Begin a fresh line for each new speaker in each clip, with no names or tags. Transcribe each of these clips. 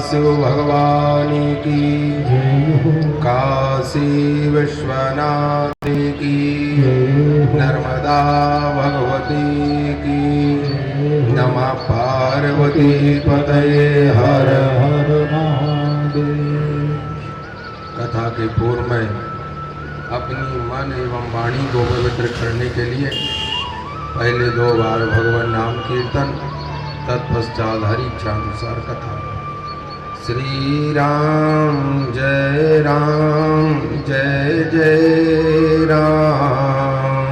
शिव भगवान की, काशी विश्वनाथ की, नर्मदा भगवती की, नमः पार्वती पतये हर हर महादेव। कथा के पूर्व में अपनी मन एवं वाणी को पवित्र करने के लिए पहले 2 बार भगवान नाम कीर्तन, तत्पश्चात हरि इच्छानुसार कथा। श्री राम जय जय राम,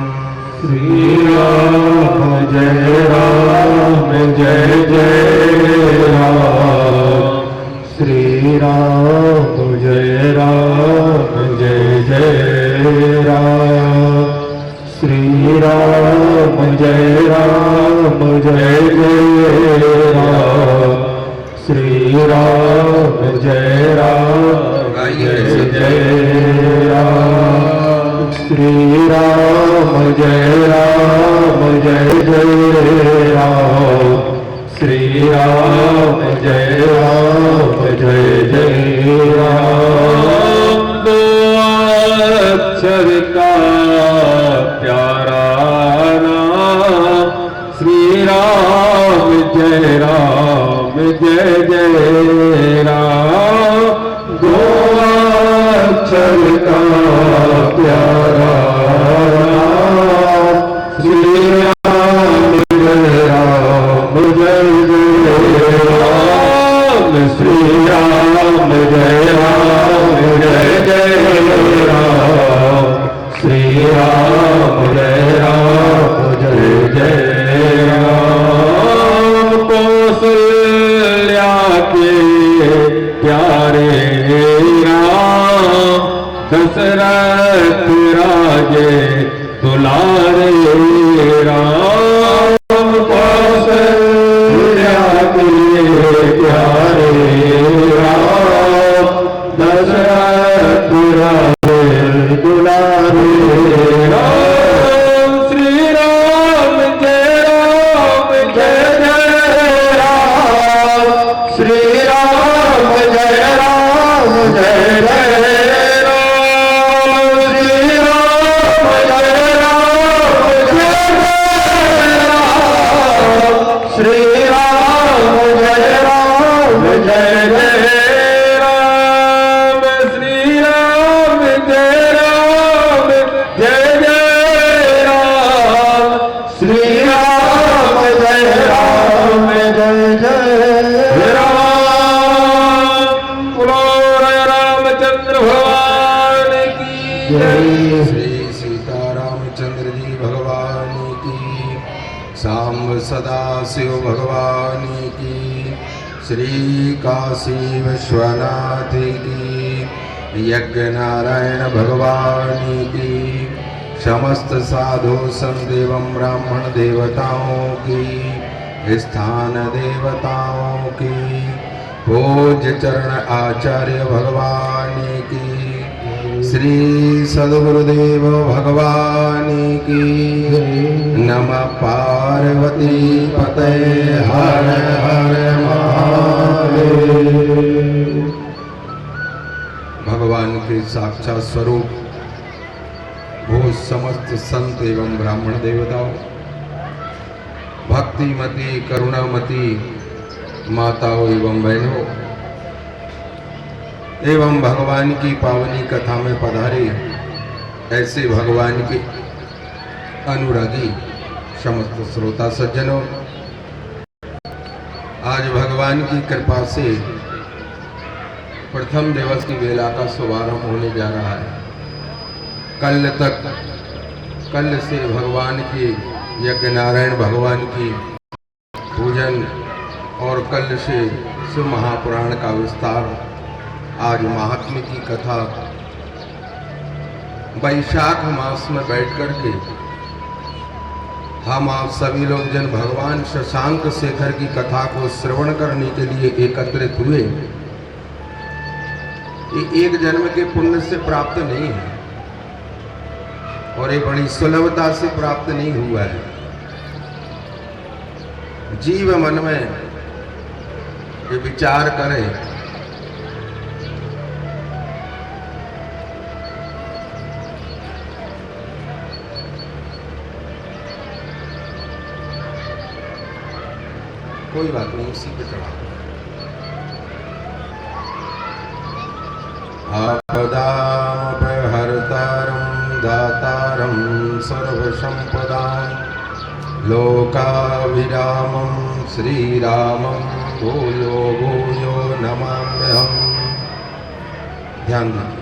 श्री राम जय जय राम, श्री राम जय जय राम, श्री राम जय राम, श्री राम जय जय राम, श्री राम जय राम, श्री राम जय जय राम। 2 अक्षर का प्यारा नाम, श्री राम जय जय राम। 2 अक्षर का प्यारा नाम, श्री राम जय राम, श्री राम जय राम, श्री राम जय राम। कौशल्या के प्यारे राम, दशरथ राजे दुलारे राम। कौशल्या के प्यारे राम, दशरथ राजे दुलारे राम। श्री राम जय राम, श्री राम जय राम, श्री राम जय राम, श्री राम जय राम, श्री राम जय राम, श्री राम जय राम। बोलो रामचंद्र भगवान की जय।
श्री सीतारामचंद्र जी भगवान की, सांब सदा शिव भगवान की, श्री काशी विश्वनाथ की, यज्ञ नारायण भगवान की, समस्त साधु संत एवं ब्राह्मण देवताओं की, स्थान देवताओं की, पूज्य चरण आचार्य भगवान की, श्री सद्गुरुदेव भगवान की, नमः पार्वती पतये हर हर महादेव। भगवान के साक्षात स्वरूप वो समस्त संत एवं ब्राह्मण देवताओं, भक्तिमती करुणामती माताओं एवं बहनों एवं भगवान की पावनी कथा में पधारे ऐसे भगवान के अनुरागी समस्त श्रोता सज्जनों, आज भगवान की कृपा से प्रथम दिवस की वेला का शुभारंभ होने जा रहा है। कल से भगवान की यज्ञ नारायण भगवान की पूजन और कल से शिव महापुराण का विस्तार। आज महात्म्य की कथा वैशाख मास में बैठ करके हम आप सभी लोग जन भगवान शशांक शेखर की कथा को श्रवण करने के लिए एकत्रित हुए। ये एक जन्म के पुण्य से प्राप्त नहीं है और ये बड़ी सुलभता से प्राप्त नहीं हुआ है। जीव मन में ये विचार करे कोई बात नहीं, उसी पे चढ़ा। आपदामपहर्तारं दातारं सर्वसंपदां लोकाभिरामं श्रीरामं भूयो भूयो नमाम्यहम्। ध्यान दीजिए।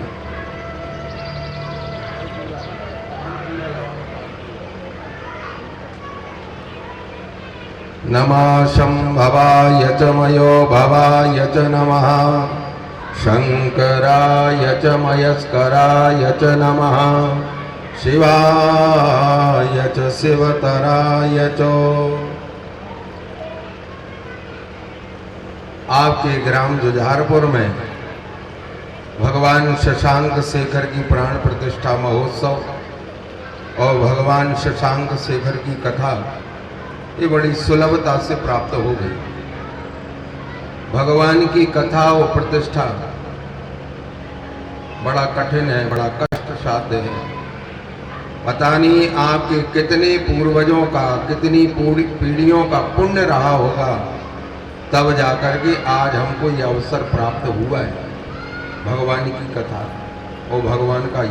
नमः शंभवाय च मयो भवाय च नमः शंकराय च मयस्कराय च नमः शिवाय च शिवतराय च। आपके ग्राम जुझारपुर में भगवान शशांक शेखर की प्राण प्रतिष्ठा महोत्सव और भगवान शशांक शेखर की कथा ये बड़ी सुलभता से प्राप्त हो गई। भगवान की कथा और प्रतिष्ठा बड़ा कठिन है, बड़ा कष्ट साध्य है। पता नहीं आपके कितने पूर्वजों का, कितनी पीढ़ियों का पुण्य रहा होगा, तब जाकर के आज हमको ये अवसर प्राप्त हुआ है। भगवान की कथा और भगवान का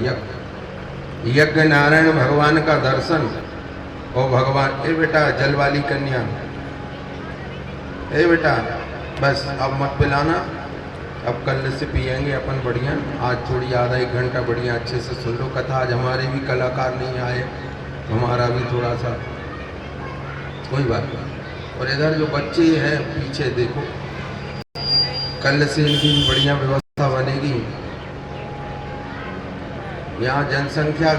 यज्ञ नारायण भगवान का दर्शन और भगवान। ए बेटा जल वाली कन्या, ए बेटा बस अब मत पिलाना, अब कल से पिएंगे अपन बढ़िया। आज थोड़ी आधा एक घंटा बढ़िया अच्छे से सुन लो कथा। आज हमारे भी कलाकार नहीं आए, हमारा भी थोड़ा सा कोई बात नहीं। और इधर जो बच्चे हैं पीछे देखो, कल से इनकी भी बढ़िया व्यवस्था बनेगी। यहाँ जनसंख्या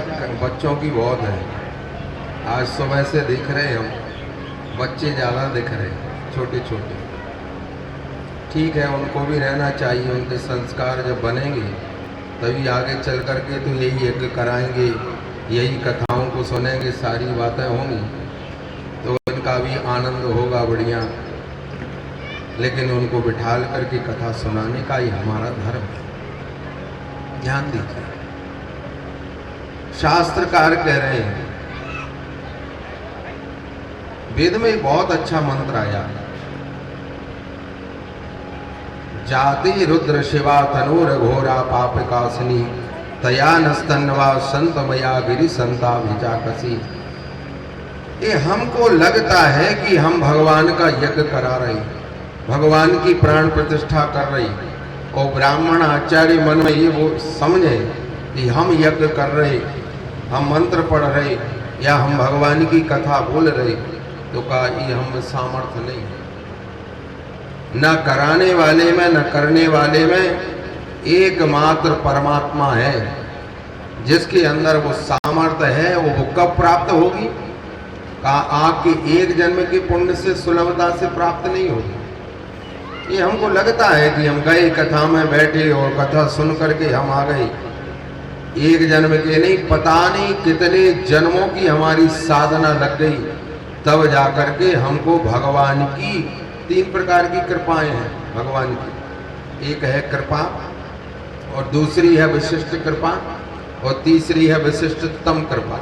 बच्चों की बहुत है। आज सुबह से देख रहे हैं हम, बच्चे ज़्यादा दिख रहे हैं, छोटे छोटे। ठीक है, उनको भी रहना चाहिए। उनके संस्कार जब बनेंगे तभी आगे चल करके तो यही यज्ञ कराएंगे, यही कथाओं को सुनेंगे, सारी बातें होंगी तो उनका भी आनंद होगा बढ़िया। लेकिन उनको बिठाल करके कथा सुनाने का ही हमारा धर्म है। ध्यान दीजिए, शास्त्रकार कह रहे हैं, वेद में बहुत अच्छा मंत्र आया, जाति रुद्र शिवा तनूर घोरा पापकासनी तया नस्तन्वा संतमया गिरि संता भिजाकसी। ये हमको लगता है कि हम भगवान का यज्ञ करा रहे, भगवान की प्राण प्रतिष्ठा कर रही, और ब्राह्मण आचार्य मन में ये वो समझे कि हम यज्ञ कर रहे, हम मंत्र पढ़ रहे या हम भगवान की कथा बोल रहे, तो कहा ये हम सामर्थ्य नहीं है। न कराने वाले में न करने वाले में एकमात्र परमात्मा है, जिसके अंदर वो सामर्थ्य है। वो कब प्राप्त होगी? कहा आपके एक जन्म के पुण्य से सुलभता से प्राप्त नहीं होगी। ये हमको लगता है कि हम गए कथा में बैठे और कथा सुन करके हम आ गए, एक जन्म के नहीं, पता नहीं कितने जन्मों की हमारी साधना लग गई, तब जाकर के हमको भगवान की 3 प्रकार की कृपाएं हैं भगवान की। एक है कृपा, और दूसरी है विशिष्ट कृपा, और तीसरी है विशिष्टतम कृपा।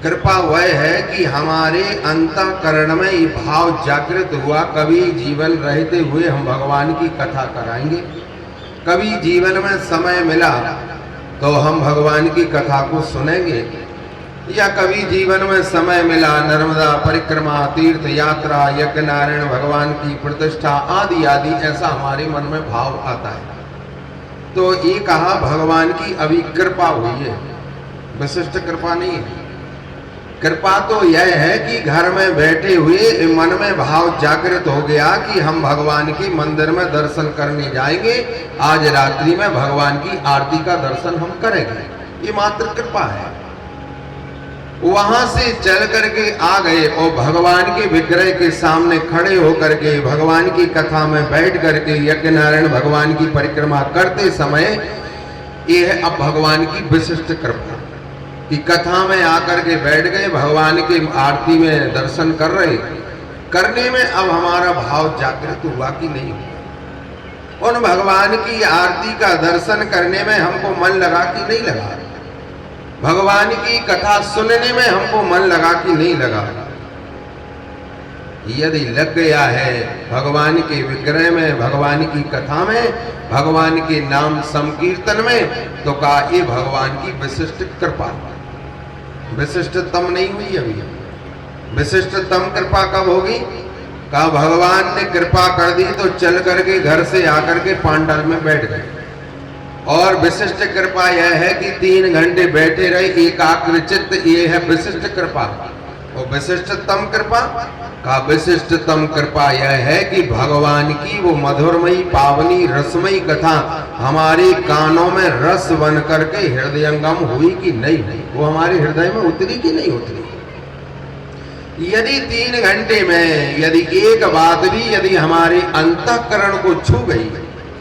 कृपा वह है कि हमारे अंतःकरण में ये भाव जागृत हुआ, कभी जीवन रहते हुए हम भगवान की कथा कराएंगे, कभी जीवन में समय मिला तो हम भगवान की कथा को सुनेंगे, या कभी जीवन में समय मिला नर्मदा परिक्रमा, तीर्थ यात्रा, यज्ञ नारायण भगवान की प्रतिष्ठा आदि आदि, ऐसा हमारे मन में भाव आता है। तो ये कहा भगवान की अभी कृपा हुई है, विशिष्ट कृपा नहीं है। कृपा तो यह है कि घर में बैठे हुए मन में भाव जागृत हो गया कि हम भगवान के मंदिर में दर्शन करने जाएंगे, आज रात्रि में भगवान की आरती का दर्शन हम करेंगे, ये मात्र कृपा है। वहां से चल करके आ गए और भगवान के विग्रह के सामने खड़े होकर के भगवान की कथा में बैठ करके यज्ञ नारायण भगवान की परिक्रमा करते समय, ये है अब भगवान की विशिष्ट कृपा कि कथा में आकर के बैठ गए, भगवान की आरती में दर्शन कर रहे, करने में अब हमारा भाव जागृत हुआ कि नहीं हुआ, उन भगवान की आरती का दर्शन करने में हमको मन लगा कि नहीं लगा, भगवान की कथा सुनने में हमको मन लगा कि नहीं लगा। यदि लग गया है भगवान के विग्रह में, भगवान की कथा में, भगवान के नाम संकीर्तन में, तो कहा ये भगवान की विशिष्ट कृपा। विशिष्टतम नहीं हुई अभी, विशिष्टतम कृपा कब होगी? कहा भगवान ने कृपा कर दी तो चल करके घर से आकर के पांडाल में बैठ गए। और विशिष्ट कृपा यह है कि 3 घंटे बैठे रहे एकाग्र चित्त, ये है विशिष्ट कृपा। और विशिष्टतम कृपा का विशिष्टतम कृपा यह है कि भगवान की वो मधुरमयी पावनी रसमयी कथा हमारे कानों में रस बन करके हृदयंगम हुई कि नहीं, वो हमारे हृदय में उतरी कि नहीं उतरी। यदि 3 घंटे में यदि एक बात भी यदि हमारे अंतःकरण को छू गई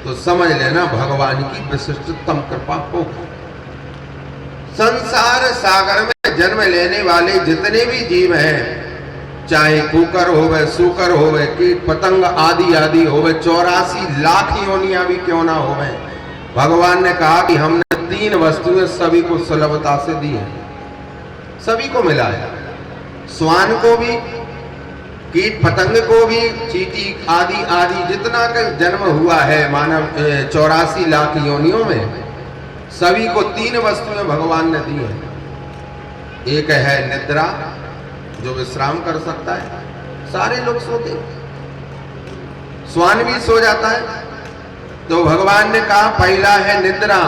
तो समझ लेना भगवान की विशिष्टतम कृपा होगी। संसार सागर में जन्म लेने वाले जितने भी जीव हैं, चाहे कुकर होवे, सूकर होवे, कीट पतंग आदि आदि होवे, 84 लाख योनियां भी क्यों ना होवे, भगवान ने कहा कि हमने 3 वस्तुएं सभी को सुलभता से दी हैं, सभी को मिला है। श्वान को भी, कीट पतंग को भी, चींटी आदि आदि जितना का जन्म हुआ है मानव 84 लाख योनियों में, सभी को 3 वस्तुएं भगवान ने दी हैं। एक है निद्रा, जो विश्राम कर सकता है, सारे लोग सोते, श्वान भी सो जाता है। तो भगवान ने कहा पहला है निद्रा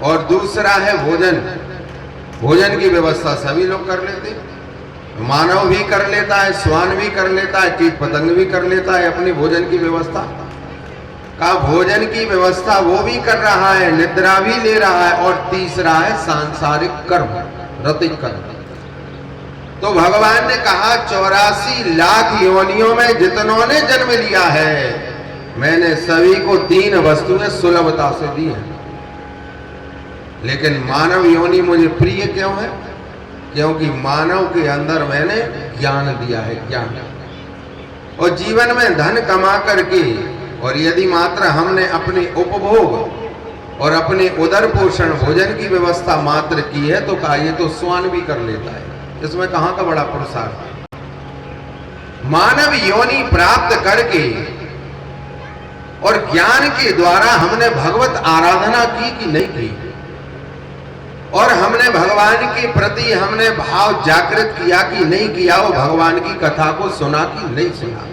और दूसरा है भोजन। भोजन की व्यवस्था सभी लोग कर लेते, मानव भी कर लेता है, श्वान भी कर लेता है, कीट पतंग भी कर लेता है अपनी भोजन की व्यवस्था। का भोजन की व्यवस्था वो भी कर रहा है, निद्रा भी ले रहा है, और तीसरा है सांसारिक कर्म, रतिक कर्म। तो भगवान ने कहा 84 लाख योनियों में जितनों ने जन्म लिया है, मैंने सभी को 3 वस्तुएं सुलभता से दी हैं। लेकिन मानव योनि मुझे प्रिय क्यों है? क्योंकि मानव के अंदर मैंने ज्ञान दिया है, ज्ञान। और जीवन में धन कमा करके, और यदि मात्र हमने अपने उपभोग और अपने उदर पोषण भोजन की व्यवस्था मात्र की है, तो कहा ये तो श्वान भी कर लेता है, इसमें कहां का बड़ा पुरुषार्थ। मानव योनि प्राप्त करके और ज्ञान के द्वारा हमने भगवत आराधना की कि नहीं की, और हमने भगवान के प्रति हमने भाव जागृत किया कि नहीं किया, वो भगवान की कथा को सुना कि नहीं सुना।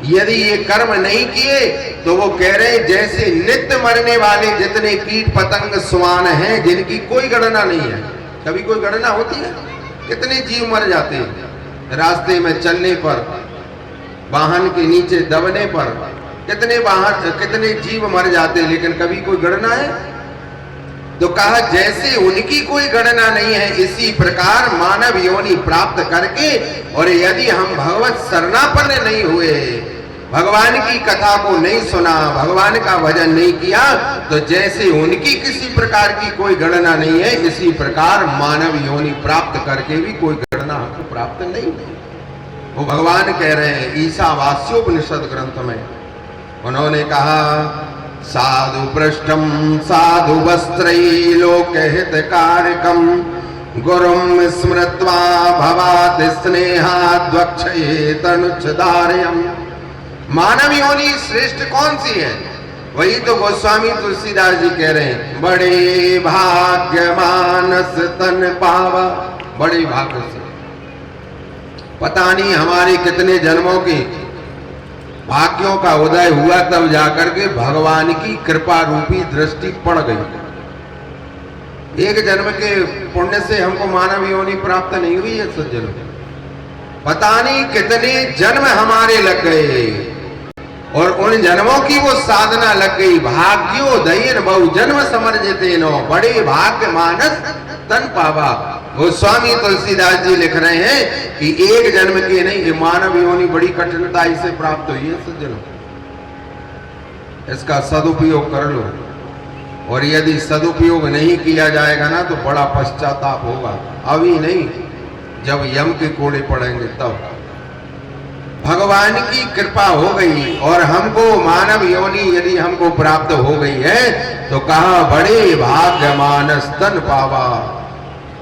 यदि ये कर्म नहीं किए तो वो कह रहे जैसे नित्य मरने वाले जितने कीट पतंग श्वान हैं, जिनकी कोई गणना नहीं है, कभी कोई गणना होती है? कितने जीव मर जाते हैं रास्ते में चलने पर, वाहन के नीचे दबने पर, कितने जीव मर जाते हैं, लेकिन कभी कोई गणना है? तो कहा जैसे उनकी कोई गणना नहीं है, इसी प्रकार मानव योनि प्राप्त करके, और यदि हम भगवत शरणापन्न नहीं हुए, भगवान की कथा को नहीं सुना, भगवान का भजन नहीं किया, तो जैसे उनकी किसी प्रकार की कोई गणना नहीं है, इसी प्रकार मानव योनि प्राप्त करके भी कोई गणना हमको प्राप्त नहीं है। वो भगवान कह रहे हैं ईशावास्योपनिषद ग्रंथ में, उन्होंने कहा साधु पृष्ठम साधु वस्त्रै लोकहितकारकम गुरुम स्मृत्वा भवात् स्नेहाद् वक्षयेत अनुच्छदार्यम्। मानव योनि श्रेष्ठ कौन सी है? वही तो गोस्वामी तुलसीदास जी कह रहे हैं, बड़े भाग्य मानस तन पावा। बड़े भाग्य से, पता नहीं हमारे कितने जन्मों के भाग्यों का उदय हुआ, तब जाकर के भगवान की कृपा रूपी दृष्टि पड़ गई। एक जन्म के पुण्य से हमको मानव योनि प्राप्त नहीं हुई है सज्जनों, पता नहीं कितने जन्म हमारे लग गए, और उन जन्मों की वो साधना लग गई। भाग्योदयन बहु जन्म समर्जिते नो, बड़े भाग्य मानस तन पावा। गोस्वामी तुलसीदास जी लिख रहे हैं कि एक जन्म की नहीं, मानव योनि बड़ी कठिनता से प्राप्त हुई है सज्जनों। इसका सदुपयोग कर लो, और यदि सदुपयोग नहीं किया जाएगा ना तो बड़ा पश्चाताप होगा। अभी नहीं, जब यम के कोड़े पड़ेंगे तब। भगवान की कृपा हो गई और हमको मानव योनि यदि हमको प्राप्त हो गई है, तो कहा बड़े भाग्य मानस तन पावा।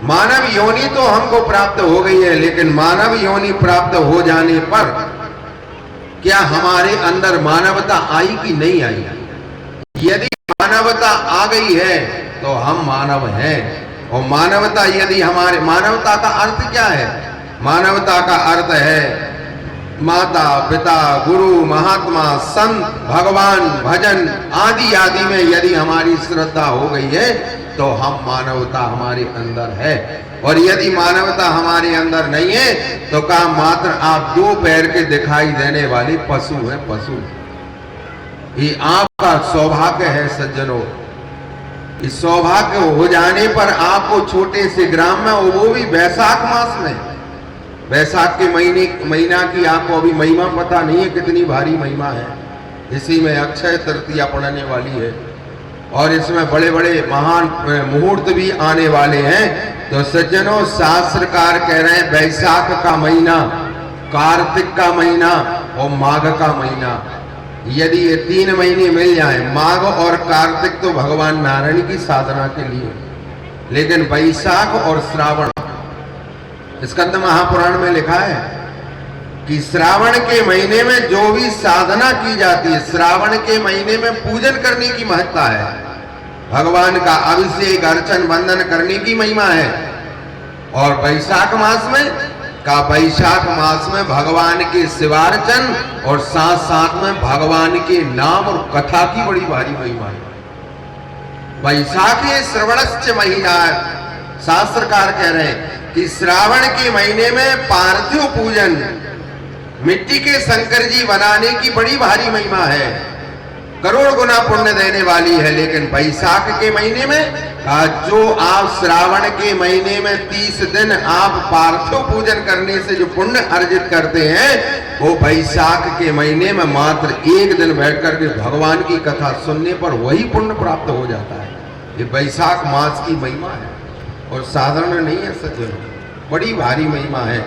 मानव योनि तो हमको प्राप्त हो गई है, लेकिन मानव योनि प्राप्त हो जाने पर क्या हमारे अंदर मानवता आई कि नहीं आई? यदि मानवता आ गई है तो हम मानव हैं। और मानवता यदि हमारे, मानवता का अर्थ क्या है? मानवता का अर्थ है माता पिता गुरु महात्मा संत भगवान भजन आदि आदि में यदि हमारी श्रद्धा हो गई है तो हम मानवता हमारे अंदर है। और यदि मानवता हमारे अंदर नहीं है तो का मात्र आप दो पैर के दिखाई देने वाले पशु हैं, पशु। ये आपका सौभाग्य है सज्जनों। इस सौभाग्य हो जाने पर आपको छोटे से ग्राम में, वो भी वैशाख मास में, वैशाख के महीना की आपको अभी महिमा पता नहीं है, कितनी भारी महिमा है। इसी में अक्षय तृतीया पड़ने वाली है और इसमें बड़े बड़े महान मुहूर्त भी आने वाले हैं। तो सज्जनों, शास्त्रकार कह रहे हैं वैशाख का महीना, कार्तिक का महीना और माघ का महीना, यदि ये 3 महीने मिल जाए, माघ और कार्तिक तो भगवान नारायण की साधना के लिए, लेकिन वैशाख और श्रावण, स्कंद महापुराण में लिखा है कि श्रावण के महीने में जो भी साधना की जाती है, श्रावण के महीने में पूजन करने की महत्ता है, भगवान का अभिषेक अर्चन वंदन करने की महिमा है। और वैशाख मास में वैशाख मास में भगवान के शिवार्चन और साथ साथ में भगवान के नाम और कथा की बड़ी भारी महिमा है। वैशाखी श्रवणस्य महीना, शास्त्रकार कह रहे हैं कि श्रावण के महीने में पार्थिव पूजन, मिट्टी के शंकर जी बनाने की बड़ी भारी महिमा है, करोड़ गुना पुण्य देने वाली है। लेकिन वैशाख के महीने में जो आप श्रावण के महीने में 30 दिन आप पार्थिव पूजन करने से जो पुण्य अर्जित करते हैं, वो वैशाख के महीने में मात्र 1 दिन बैठकर के भगवान की कथा सुनने पर वही पुण्य प्राप्त हो जाता है। ये वैशाख मास की महिमा है और साधारण नहीं है सज्जनों, बड़ी भारी महिमा है।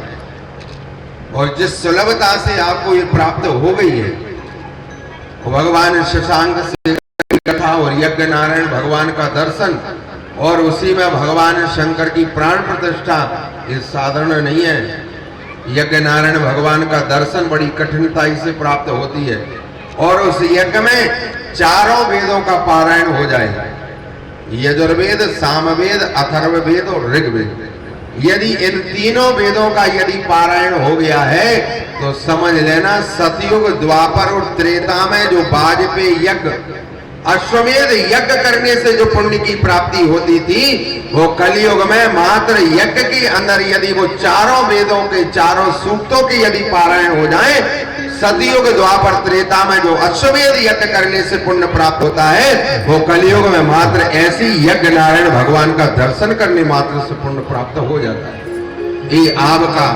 और जिस सुलभता से आपको ये प्राप्त हो गई है, भगवान शशांक से कथा और यज्ञ नारायण भगवान का दर्शन और उसी में भगवान शंकर की प्राण प्रतिष्ठा, ये साधारण नहीं है। यज्ञ नारायण भगवान का दर्शन बड़ी कठिनताई से प्राप्त होती है और उस यज्ञ में 4 वेदों का पारायण हो जाए, यजुर्वेद, सामवेद, अथर्ववेद और ऋग्वेद। यदि इन तीनों वेदों का यदि पारायण हो गया है तो समझ लेना सतयुग, द्वापर और त्रेता में जो वाजपेयी यज्ञ, अश्वमेध यज्ञ करने से जो पुण्य की प्राप्ति होती थी, वो कलयुग में मात्र यज्ञ के अंदर यदि वो 4 वेदों के 4 सूक्तों के यदि पारायण हो जाए, सतयुग, द्वापर, त्रेता में जो अश्वमेध यज्ञ करने से पुण्य प्राप्त होता है, वो कलयुग में मात्र ऐसी यज्ञ नारायण भगवान का दर्शन करने मात्र से पुण्य प्राप्त हो जाता है। ये आपका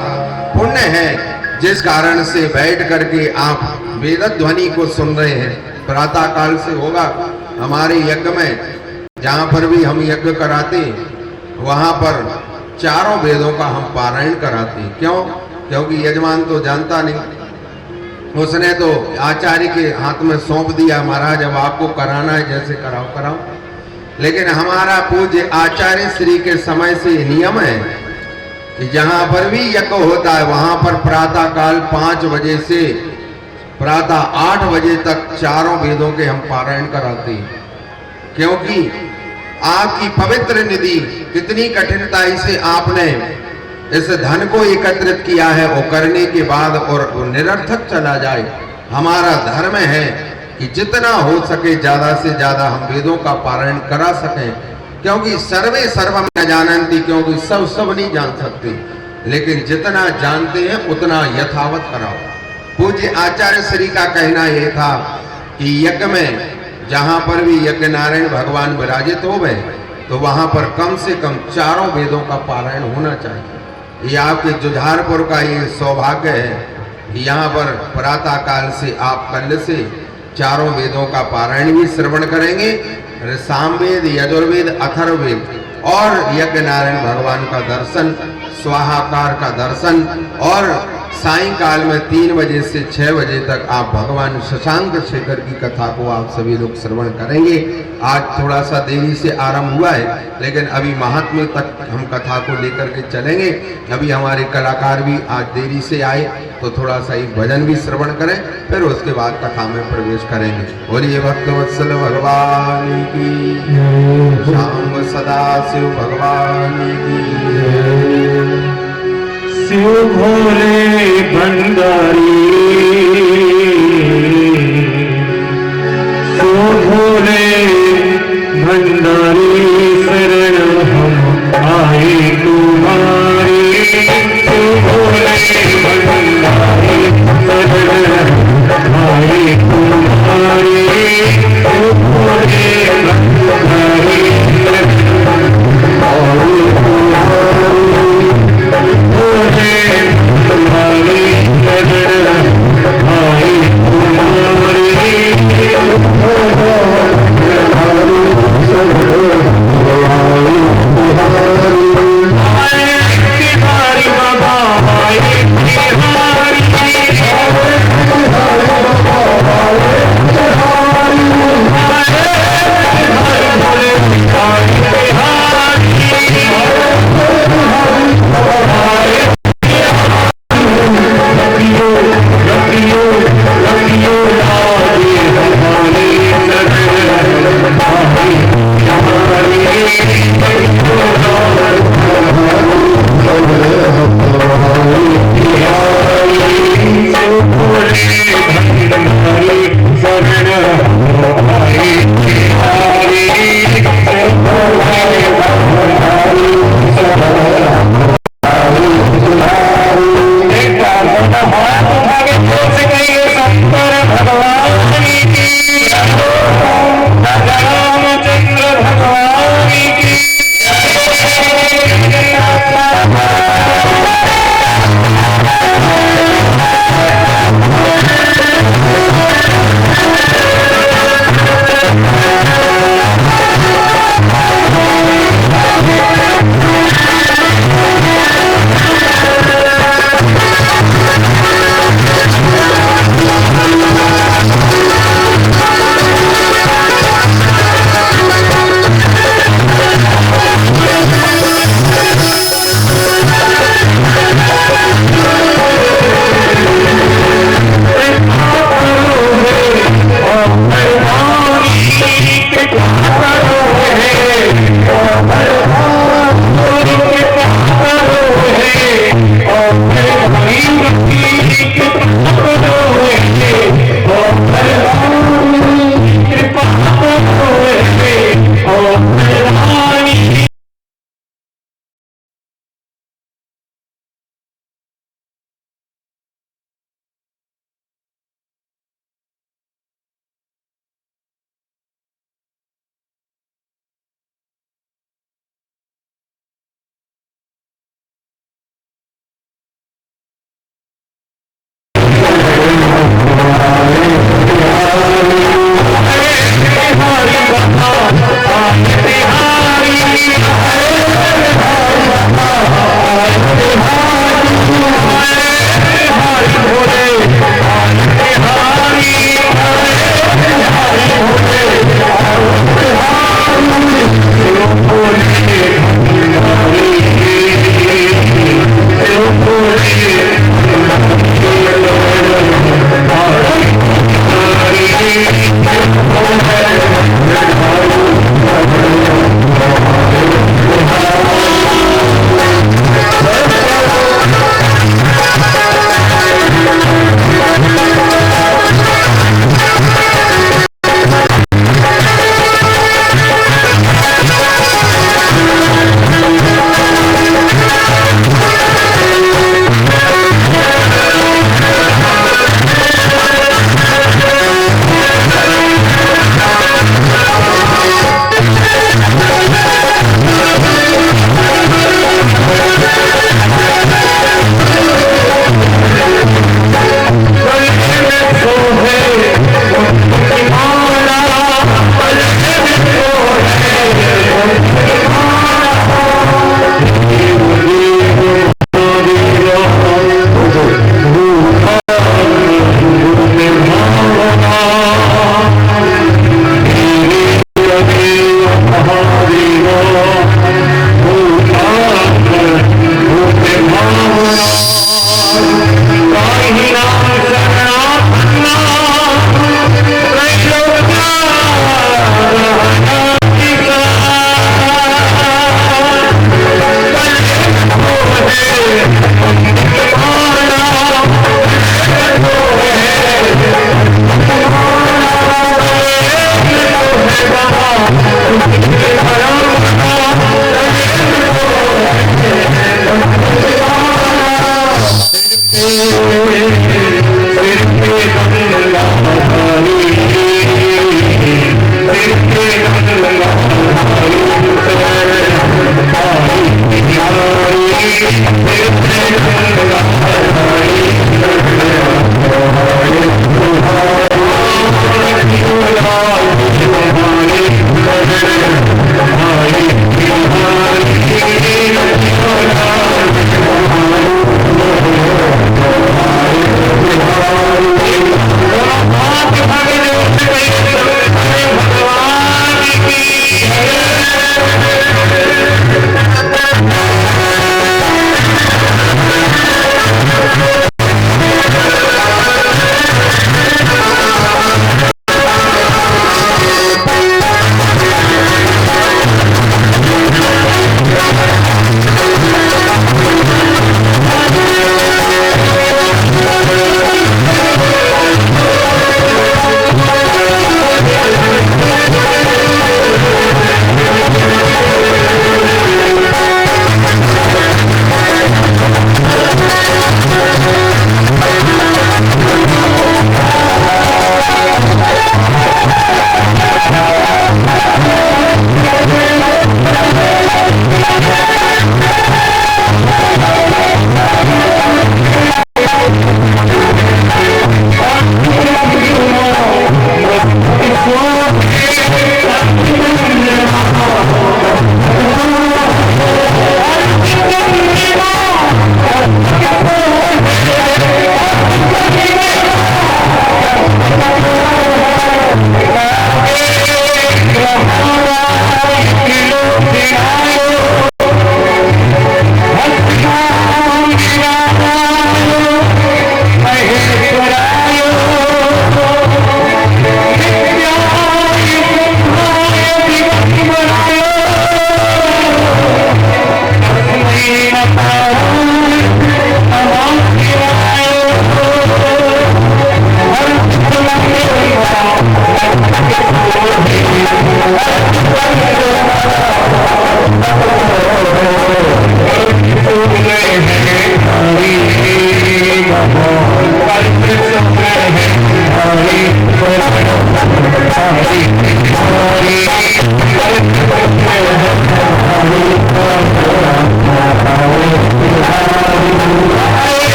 पुण्य है जिस कारण से बैठ करके आप वेद ध्वनि को सुन रहे हैं। प्रातः काल से होगा हमारे यज्ञ में, जहां पर भी हम यज्ञ कराते वहां पर 4 वेदों का हम पारायण कराते। क्यों? क्योंकि यजमान तो जानता नहीं, उसने तो आचार्य के हाथ में सौंप दिया, महाराज अब आपको कराना है, जैसे कराओ कराओ। लेकिन हमारा पूज्य आचार्य श्री के समय से नियम है कि जहां पर भी यज्ञ होता है वहां पर प्रातः काल 5 बजे से प्रातः 8 बजे तक 4 वेदों के हम पारायण कराते हैं। क्योंकि आपकी पवित्र निधि कितनी कठिनताई से आपने इस धन को एकत्रित किया है, वो करने के बाद और वो निरर्थक चला जाए। हमारा धर्म है कि जितना हो सके ज्यादा से ज्यादा हम वेदों का पारायण करा सकें, क्योंकि सर्वे सर्वम न जानन्ति, क्योंकि सब नहीं जान सकते, लेकिन जितना जानते हैं उतना यथावत कराओ। पूज्य आचार्य श्री का कहना यह था कि यज्ञ में जहां पर भी यज्ञ नारायण भगवान विराजित हो गए तो वहां पर कम से कम 4 वेदों का पारायण होना चाहिए। ये आपके जुझारपुर का ये सौभाग्य है कि यहाँ पर प्रातः काल से आप कल से 4 वेदों का पारायण भी श्रवण करेंगे, सामवेद, यजुर्वेद, अथर्ववेद और यज्ञ नारायण भगवान का दर्शन, स्वाहाकार का दर्शन और सायंकाल में 3 बजे से 6 बजे तक आप भगवान शशांक शेखर की कथा को आप सभी लोग श्रवण करेंगे। आज थोड़ा सा देरी से आरंभ हुआ है, लेकिन अभी महात्म्य तक हम कथा को लेकर के चलेंगे। अभी हमारे कलाकार भी आज देरी से आए, तो थोड़ा सा एक भजन भी श्रवण करें, फिर उसके बाद कथा में प्रवेश करेंगे। बोलिए भक्तवत्सल भगवान की, श्याम सदा शिव भगवान की।
शिव भोले भंडारी, शिव भोले भंडारी, शरण हम आए तुम्हारी। शिव भोले भंडारी, शरण हम आए तुम्हारी। शिव भोले भंडारी,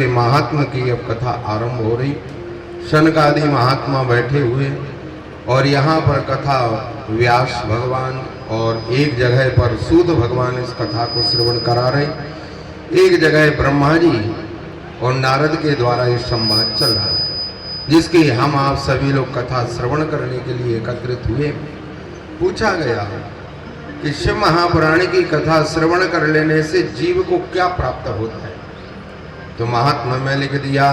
के महात्मा की अब कथा आरंभ हो रही। शनकादि महात्मा बैठे हुए और यहाँ पर कथा व्यास भगवान और एक जगह पर सूत भगवान इस कथा को श्रवण करा रहे। एक जगह ब्रह्मा जी और नारद के द्वारा ये संवाद चल रहा है, जिसकी हम आप सभी लोग कथा श्रवण करने के लिए एकत्रित हुए। पूछा गया कि शिव महापुराण की कथा श्रवण कर लेने से जीव को क्या प्राप्त होता है। तो महात्मा में लिख दिया,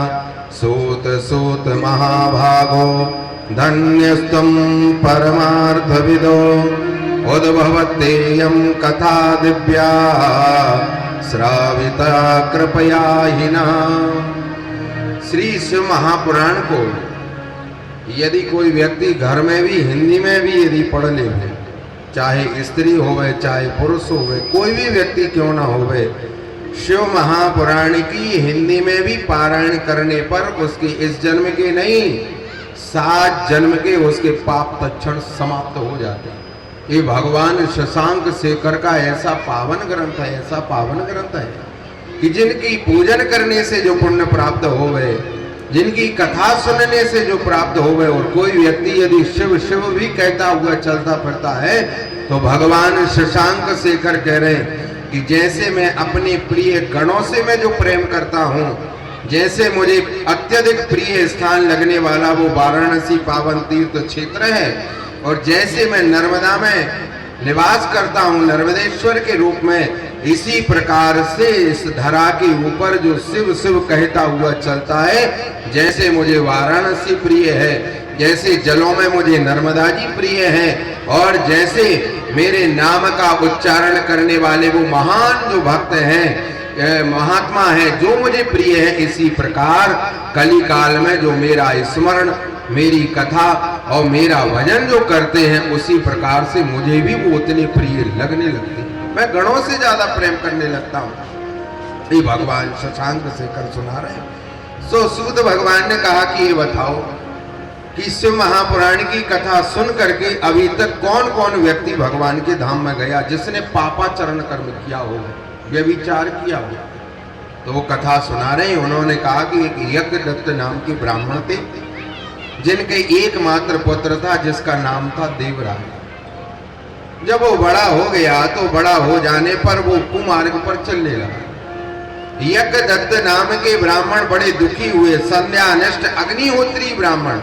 सूत सूत महाभागो धन्यस्तम परमार्थविदो उद्भवत्येयं कथा दिव्या श्राविता कृपया हिना। श्री शिव महापुराण को यदि कोई व्यक्ति घर में भी हिंदी में भी यदि पढ़ ले, चाहे स्त्री होवे चाहे पुरुष होवे, कोई भी व्यक्ति क्यों ना होवे, शिव महापुराण की हिंदी में भी पारायण करने पर उसके इस जन्म के नहीं 7 जन्म के उसके पाप तत्क्षण समाप्त हो जाते हैं। ये भगवान शशांक शेखर का ऐसा पावन ग्रंथ है, ऐसा पावन ग्रंथ है कि जिनकी पूजन करने से जो पुण्य प्राप्त हो गए, जिनकी कथा सुनने से जो प्राप्त हो गए, और कोई व्यक्ति यदि शिव शिव भी कहता हुआ चलता फिरता है तो भगवान शशांक शेखर कह रहे हैं कि जैसे मैं अपने प्रिय गणों से मैं जो प्रेम करता हूँ, जैसे मुझे अत्यधिक प्रिय स्थान लगने वाला वो वाराणसी पावन तीर्थ क्षेत्र है, और जैसे मैं नर्मदा में निवास करता हूँ नर्मदेश्वर के रूप में, इसी प्रकार से इस धरा के ऊपर जो शिव शिव कहता हुआ चलता है, जैसे मुझे वाराणसी प्रिय है, जैसे जलों में मुझे नर्मदा जी प्रिय है, और जैसे मेरे नाम का उच्चारण करने वाले वो महान जो भक्त हैं, महात्मा है, जो मुझे प्रिय है, इसी प्रकार कली काल में जो मेरा स्मरण, मेरी कथा और मेरा भजन जो करते हैं, उसी प्रकार से मुझे भी वो उतने प्रिय लगने लगते हैं। मैं गणों से ज्यादा प्रेम करने लगता हूँ। ये भगवान शशांक शेखर सुना रहे हैं। सो सूत भगवान ने कहा कि ये बताओ कि शिव महापुराण की कथा सुन करके अभी तक कौन कौन व्यक्ति भगवान के धाम में गया जिसने पापाचरण कर्म किया हो, व्यभिचार किया हो। तो वो कथा सुना रहे हैं। उन्होंने कहा कि एक यज्ञदत्त नाम के ब्राह्मण थे, जिनके एकमात्र पुत्र था जिसका नाम था देवराज। जब वो बड़ा हो गया तो बड़ा हो जाने पर वो कुमार्ग पर चलने लगा। यज्ञदत्त नाम के ब्राह्मण बड़े दुखी हुए। संध्या अनिष्ट अग्निहोत्री ब्राह्मण,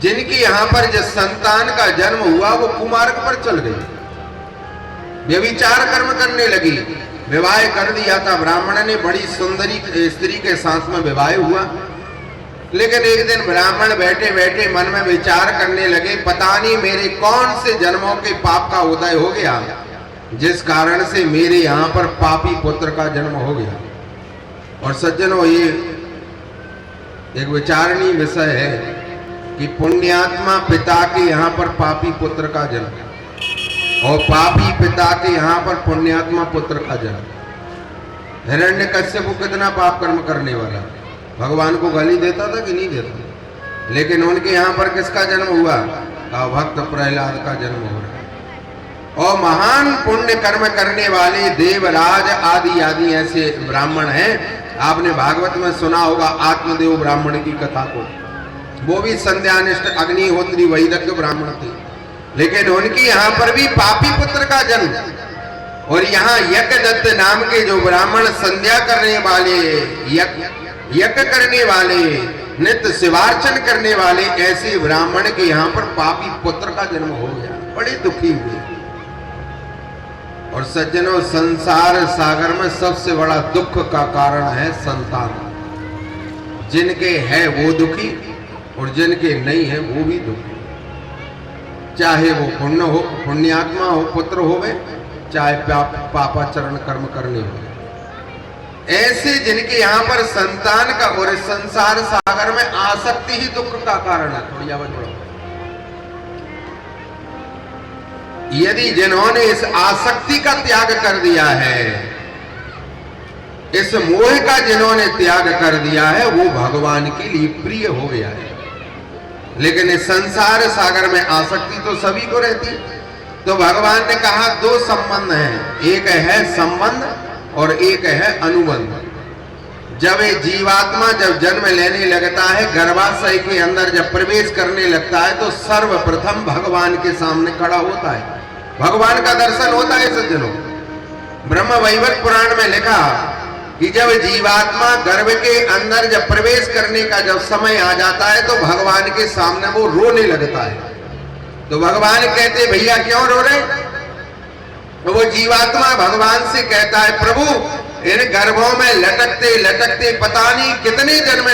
जिनके यहाँ पर जिस संतान का जन्म हुआ वो कुमार्ग पर चल गई, व्यभिचार कर्म करने लगी। विवाह कर दिया था ब्राह्मण ने, बड़ी सुंदरी स्त्री के साथ में विवाह हुआ। लेकिन एक दिन ब्राह्मण बैठे बैठे मन में विचार करने लगे, पता नहीं मेरे कौन से जन्मों के पाप का उदय हो गया, जिस कारण से मेरे यहाँ पर पापी पुत्र का जन्म हो गया। और सज्जनों, ये एक विचारणीय विषय है कि पुण्यात्मा पिता के यहाँ पर पापी पुत्र का जन्म, और पापी पिता के यहाँ पर पुण्यात्मा पुत्र का जन्म। हिरण्यकश्यप कितना पाप कर्म करने वाला, भगवान को गाली देता था कि नहीं देता, लेकिन उनके यहाँ पर किसका जन्म हुआ? भक्त प्रहलाद का जन्म हो रहा है। और महान पुण्य कर्म करने वाले देवराज आदि आदि ऐसे ब्राह्मण हैं। आपने भागवत में सुना होगा आत्मदेव ब्राह्मण की कथा को, वो भी संध्यानिष्ठ अग्निहोत्री वैदज्ञ ब्राह्मण थे, लेकिन उनके यहाँ पर भी पापी पुत्र का जन्म। और यहाँ यज्ञदत्त नाम के जो ब्राह्मण संध्या करने वाले, यज्ञ करने वाले, नित्य शिवार्चन करने वाले, ऐसे ब्राह्मण के यहाँ पर पापी पुत्र का जन्म हो गया। बड़े दुखी हुए। और सज्जनों, संसार सागर में सबसे बड़ा दुख का कारण है संतान। जिनके है वो दुखी और जिनके नहीं है वो भी दुखी। चाहे वो पुण्य हो, पुण्यात्मा हो, पुत्र होवे, चाहे पापाचरण कर्म करने हो, ऐसे जिनके यहाँ पर संतान का और संसार सागर में आसक्ति ही दुख का कारण है। थोड़ी आवाज बढ़ाओ। यदि जिन्होंने इस आसक्ति का त्याग कर दिया है, इस मोह का जिन्होंने त्याग कर दिया है, वो भगवान के लिए प्रिय हो गया है। लेकिन इस संसार सागर में आसक्ति तो सभी को रहती। तो भगवान ने कहा दो संबंध हैं, एक है संबंध और एक है अनुबंध। जब एक जीवात्मा जब जन्म लेने लगता है, गर्भाशय के अंदर जब प्रवेश करने लगता है, तो सर्वप्रथम भगवान के सामने खड़ा होता है, भगवान का दर्शन होता है सज्जनों। ब्रह्म वैवर्त पुराण में लिखा कि जब जीवात्मा गर्भ के अंदर जब प्रवेश करने का जब समय आ जाता है, तो भगवान के सामने वो रोने लगता है। तो भगवान कहते भैया क्यों रो रहे? तो वो जीवात्मा भगवान से कहता है, प्रभु इन गर्भों में लटकते लटकते पता नहीं कितने जन्म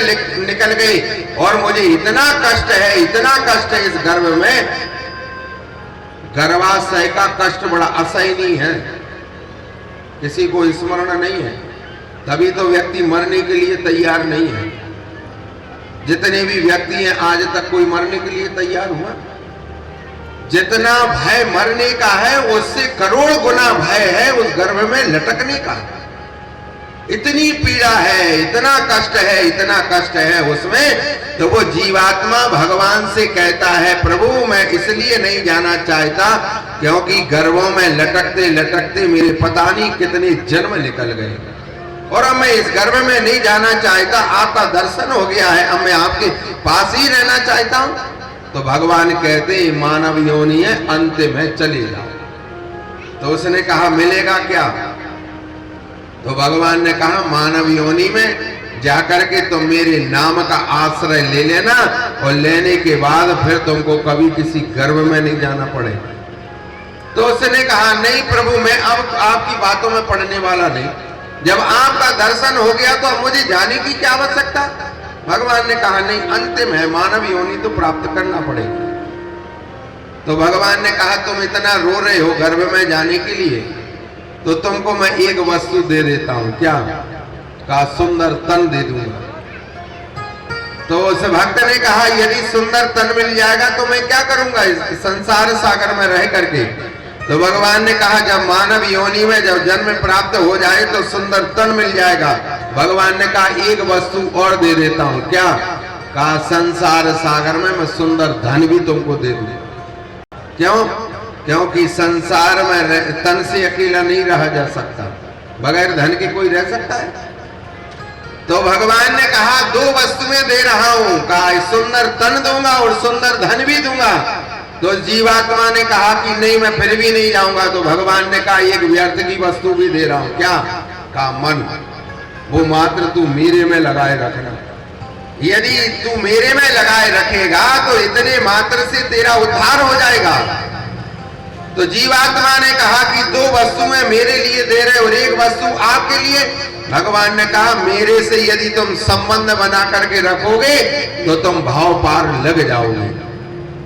निकल गए और मुझे इतना कष्ट है, इतना कष्ट है इस गर्भ में। गर्भाशय का कष्ट बड़ा असहनीय है, किसी को स्मरण नहीं है, तभी तो व्यक्ति मरने के लिए तैयार नहीं है। जितने भी व्यक्ति हैं आज तक कोई मरने के लिए तैयार हुआ? जितना भय मरने का है उससे करोड़ गुना भय है उस गर्भ में लटकने का। इतनी पीड़ा है, इतना कष्ट है, इतना कष्ट है उसमें। तो वो जीवात्मा भगवान से कहता है, प्रभु मैं इसलिए नहीं जाना चाहता क्योंकि गर्भों में लटकते लटकते मेरे पता नहीं कितने जन्म निकल गए और अब मैं इस गर्भ में नहीं जाना चाहता। आपका दर्शन हो गया है, अब मैं आपके पास ही रहना चाहता हूं। तो भगवान कहते मानव योनि है, अंतिम है, चले जाओ। तो उसने कहा मिलेगा क्या? तो भगवान ने कहा मानव योनि में जाकर के तुम मेरे नाम का आश्रय ले लेना और लेने के बाद फिर तुमको कभी किसी गर्भ में नहीं जाना पड़े। तो उसने कहा नहीं प्रभु, मैं अब आपकी बातों में पड़ने वाला नहीं। जब आपका दर्शन हो गया तो अब मुझे जाने की क्या आवश्यकता? भगवान ने कहा नहीं, अंतिम है, मानव योनि तो प्राप्त करना पड़ेगा। तो भगवान ने कहा तुम इतना रो रहे हो गर्भ में जाने के लिए, तो तुमको मैं एक वस्तु दे देता हूं। क्या? कहा सुंदर तन दे दूंगा। तो उस भक्त ने कहा यदि सुंदर तन मिल जाएगा तो मैं क्या करूंगा इस संसार सागर में रह करके? तो भगवान ने कहा जब मानव योनि में जब जन्म प्राप्त हो जाए तो सुंदर तन मिल जाएगा। भगवान ने कहा एक वस्तु और दे देता हूं। क्या? कहा संसार सागर में मैं सुंदर धन भी तुमको दे दूं। क्यों? क्योंकि संसार में तन से अकेला नहीं रहा जा सकता, बगैर धन के कोई रह सकता है? तो भगवान ने कहा दो वस्तुएं दे रहा हूं। कहा सुंदर तन दूंगा और सुंदर धन भी दूंगा। तो जीवात्मा ने कहा कि नहीं मैं फिर भी नहीं जाऊंगा। तो भगवान ने कहा एक व्यर्थ की वस्तु भी दे रहा हूं। क्या? कहा मन, वो मात्र तू मेरे में लगाए रखना। यदि तू मेरे में लगाए रखेगा तो इतने मात्र से तेरा उद्धार हो जाएगा। तो जीवात्मा ने कहा कि दो वस्तुएं मेरे लिए दे रहे और एक वस्तु आपके लिए। भगवान ने कहा मेरे से यदि तुम संबंध बना करके रखोगे तो तुम भाव पार लग जाओगे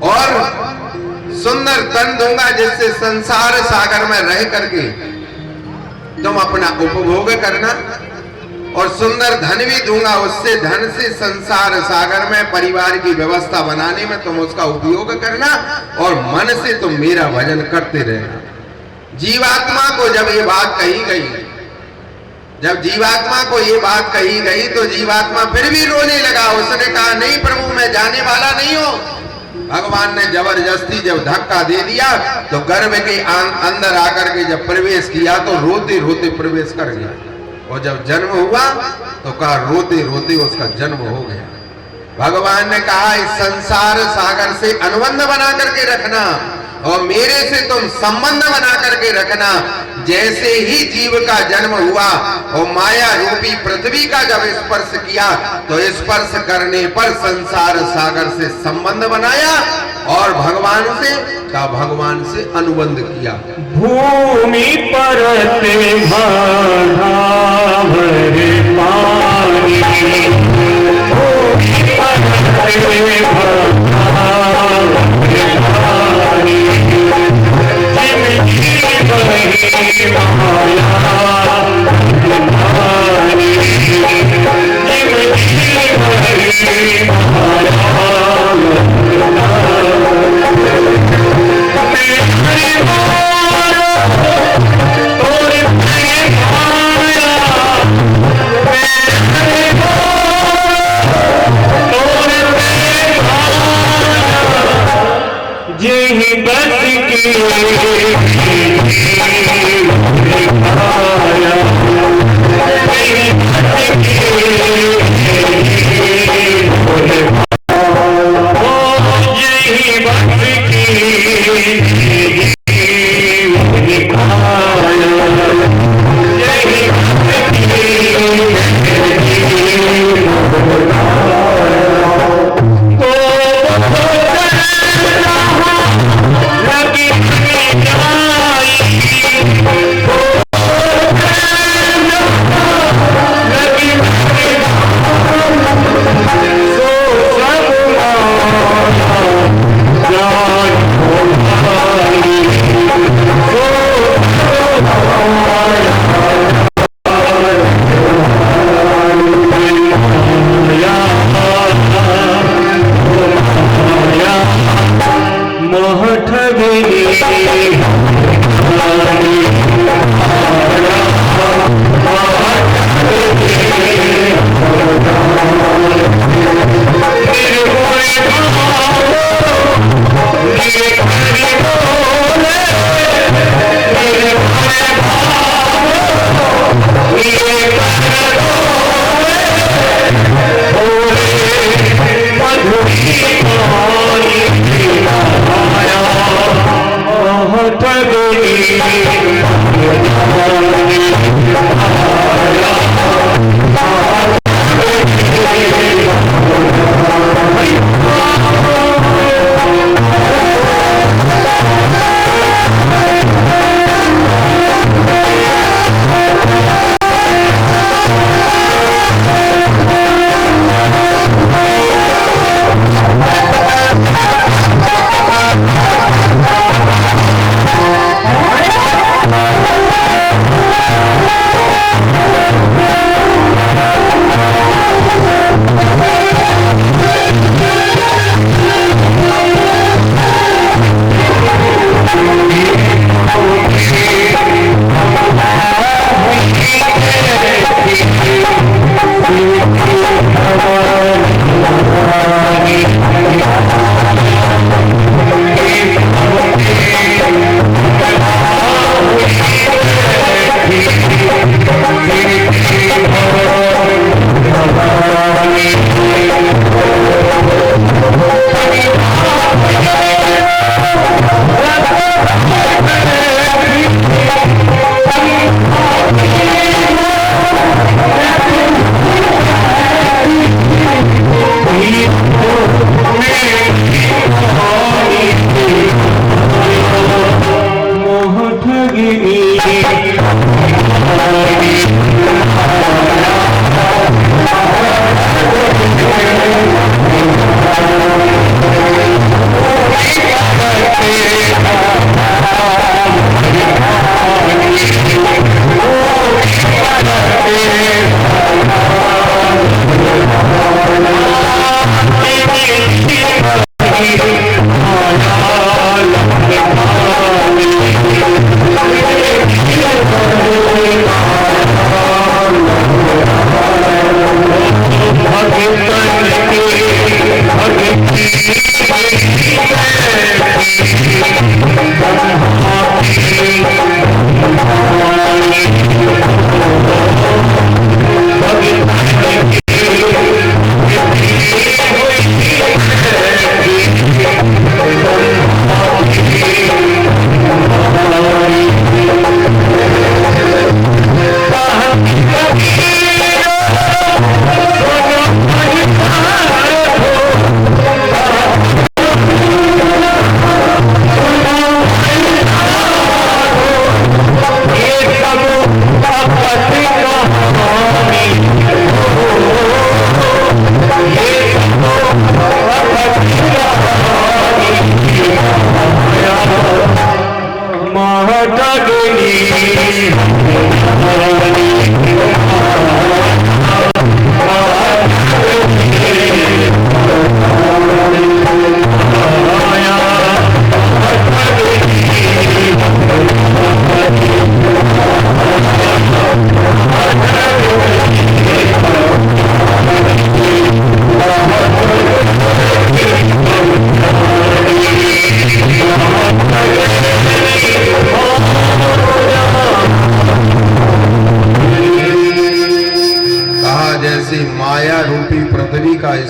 और सुंदर तन दूंगा जिससे संसार सागर में रह करके तुम अपना उपभोग करना और सुंदर धन भी दूंगा, उससे धन से संसार सागर में परिवार की व्यवस्था बनाने में तुम उसका उपयोग करना और मन से तुम मेरा भजन करते रहना। जीवात्मा को जब ये बात कही गई, जब जीवात्मा को ये बात कही गई तो जीवात्मा फिर भी रोने लगा। उसने कहा नहीं प्रभु मैं जाने वाला नहीं हूं। भगवान ने जबरदस्ती जब धक्का दे दिया तो गर्भ के अंदर आकर के जब प्रवेश किया तो रोते रोते प्रवेश कर गया और जब जन्म हुआ तो कहा रोते रोते उसका जन्म हो गया। भगवान ने कहा इस संसार सागर से अनुबंध बना करके रखना और मेरे से तुम संबंध बना करके रखना। जैसे ही जीव का जन्म हुआ और माया रूपी पृथ्वी का जब स्पर्श किया तो स्पर्श करने पर संसार सागर से संबंध बनाया और भगवान से अनुबंध किया।
भूमि पर पानी, भूमि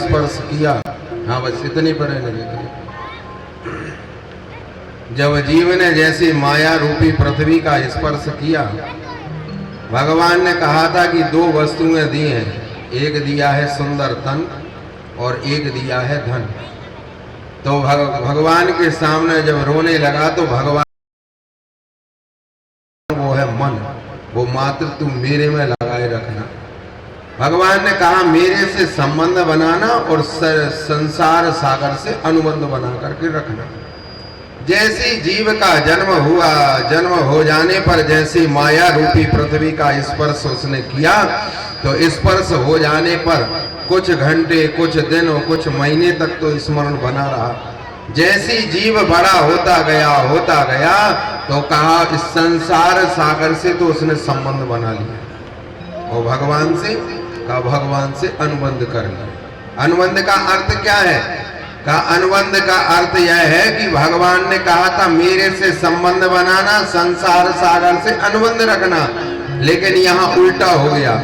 स्पर्श किया। हाँ बस इतने पढ़े लगे। जब जीव ने जैसे माया रूपी पृथ्वी का स्पर्श किया, भगवान ने कहा था कि दो वस्तुएं दी हैं, एक दिया है सुंदर तन और एक दिया है धन। तो भगवान के सामने जब रोने लगा तो भगवान वो है मन, वो मात्र तुम मेरे में लगाए रखना। भगवान ने कहा मेरे से संबंध बनाना और संसार सागर से अनुबंध बना करके रखना। जैसे जीव का जन्म हुआ, जन्म हो जाने पर जैसे माया रूपी पृथ्वी का स्पर्श उसने किया, तो स्पर्श हो जाने पर कुछ घंटे, कुछ दिन और कुछ महीने तक तो स्मरण बना रहा। जैसे जीव बड़ा होता गया तो कहा इस संसार सागर से तो उसने संबंध बना लिया और भगवान से का भगवान से अनुबंध कर लिया। अनुबंध का अर्थ क्या है? का अनुबंध का अर्थ यह है कि भगवान ने कहा था मेरे से संबंध बनाना, संसार सागर से अनुबंध रखना, लेकिन यहाँ उल्टा हो गया।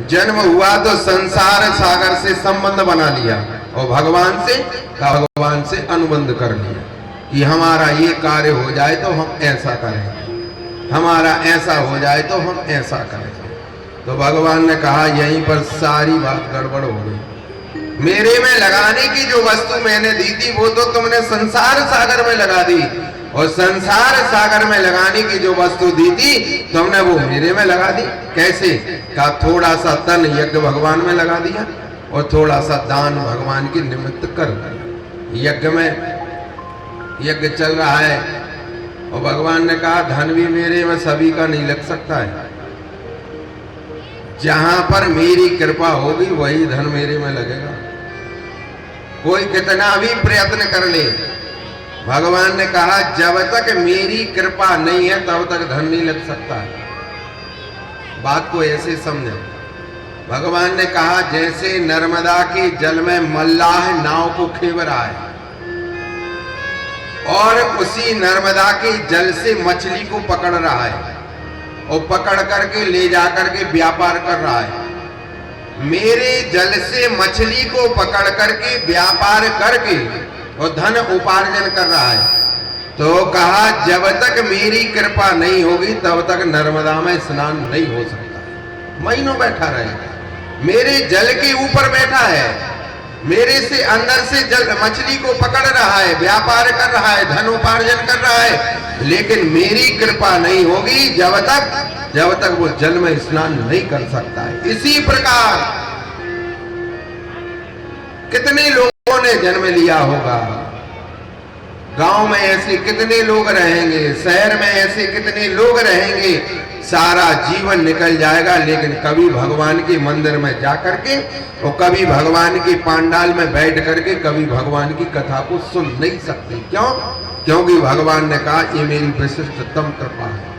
जन्म हुआ तो संसार सागर से संबंध बना लिया और भगवान से अनुबंध कर लिया कि हमारा ये कार्य हो जाए तो हम ऐसा करेंगे, हमारा ऐसा हो जाए तो हम ऐसा करेंगे। तो भगवान ने कहा यहीं पर सारी बात गड़बड़ हो गई। मेरे में लगाने की जो वस्तु मैंने दी थी वो तो तुमने संसार सागर में लगा दी, और संसार सागर में लगाने की जो वस्तु दी थी तुमने वो मेरे में लगा दी। कैसे? का थोड़ा सा तन यज्ञ भगवान में लगा दिया और थोड़ा सा दान भगवान के निमित्त कर दिया। यज्ञ में यज्ञ चल रहा है और भगवान ने कहा धन भी मेरे में सभी का नहीं लग सकता है, जहां पर मेरी कृपा होगी वही धन मेरे में लगेगा। कोई कितना भी प्रयत्न कर ले, भगवान ने कहा जब तक मेरी कृपा नहीं है तब तक धन नहीं लग सकता है। बात को ऐसे समझो। भगवान ने कहा जैसे नर्मदा के जल में मल्लाह नाव को खेव रहा है और उसी नर्मदा के जल से मछली को पकड़ रहा है और पकड़ करके ले जाकर के व्यापार कर रहा है, मेरे जल से मछली को पकड़ करके व्यापार करके और धन उपार्जन कर रहा है। तो कहा जब तक मेरी कृपा नहीं होगी तब तक नर्मदा में स्नान नहीं हो सकता। महीनों बैठा रहेगा, मेरे जल के ऊपर बैठा है, मेरे से अंदर से जल मछली को पकड़ रहा है, व्यापार कर रहा है, धन उपार्जन कर रहा है, लेकिन मेरी कृपा नहीं होगी जब तक वो जल में स्नान नहीं कर सकता है। इसी प्रकार कितने लोगों ने जन्म लिया होगा, गांव में ऐसे कितने लोग रहेंगे, शहर में ऐसे कितने लोग रहेंगे, सारा जीवन निकल जाएगा, लेकिन कभी भगवान के मंदिर में जाकर के और कभी भगवान के पांडाल में बैठ करके कभी भगवान की कथा को सुन नहीं सकते। क्यों? क्योंकि भगवान ने कहा ये मेरी विशिष्टतम कृपा है।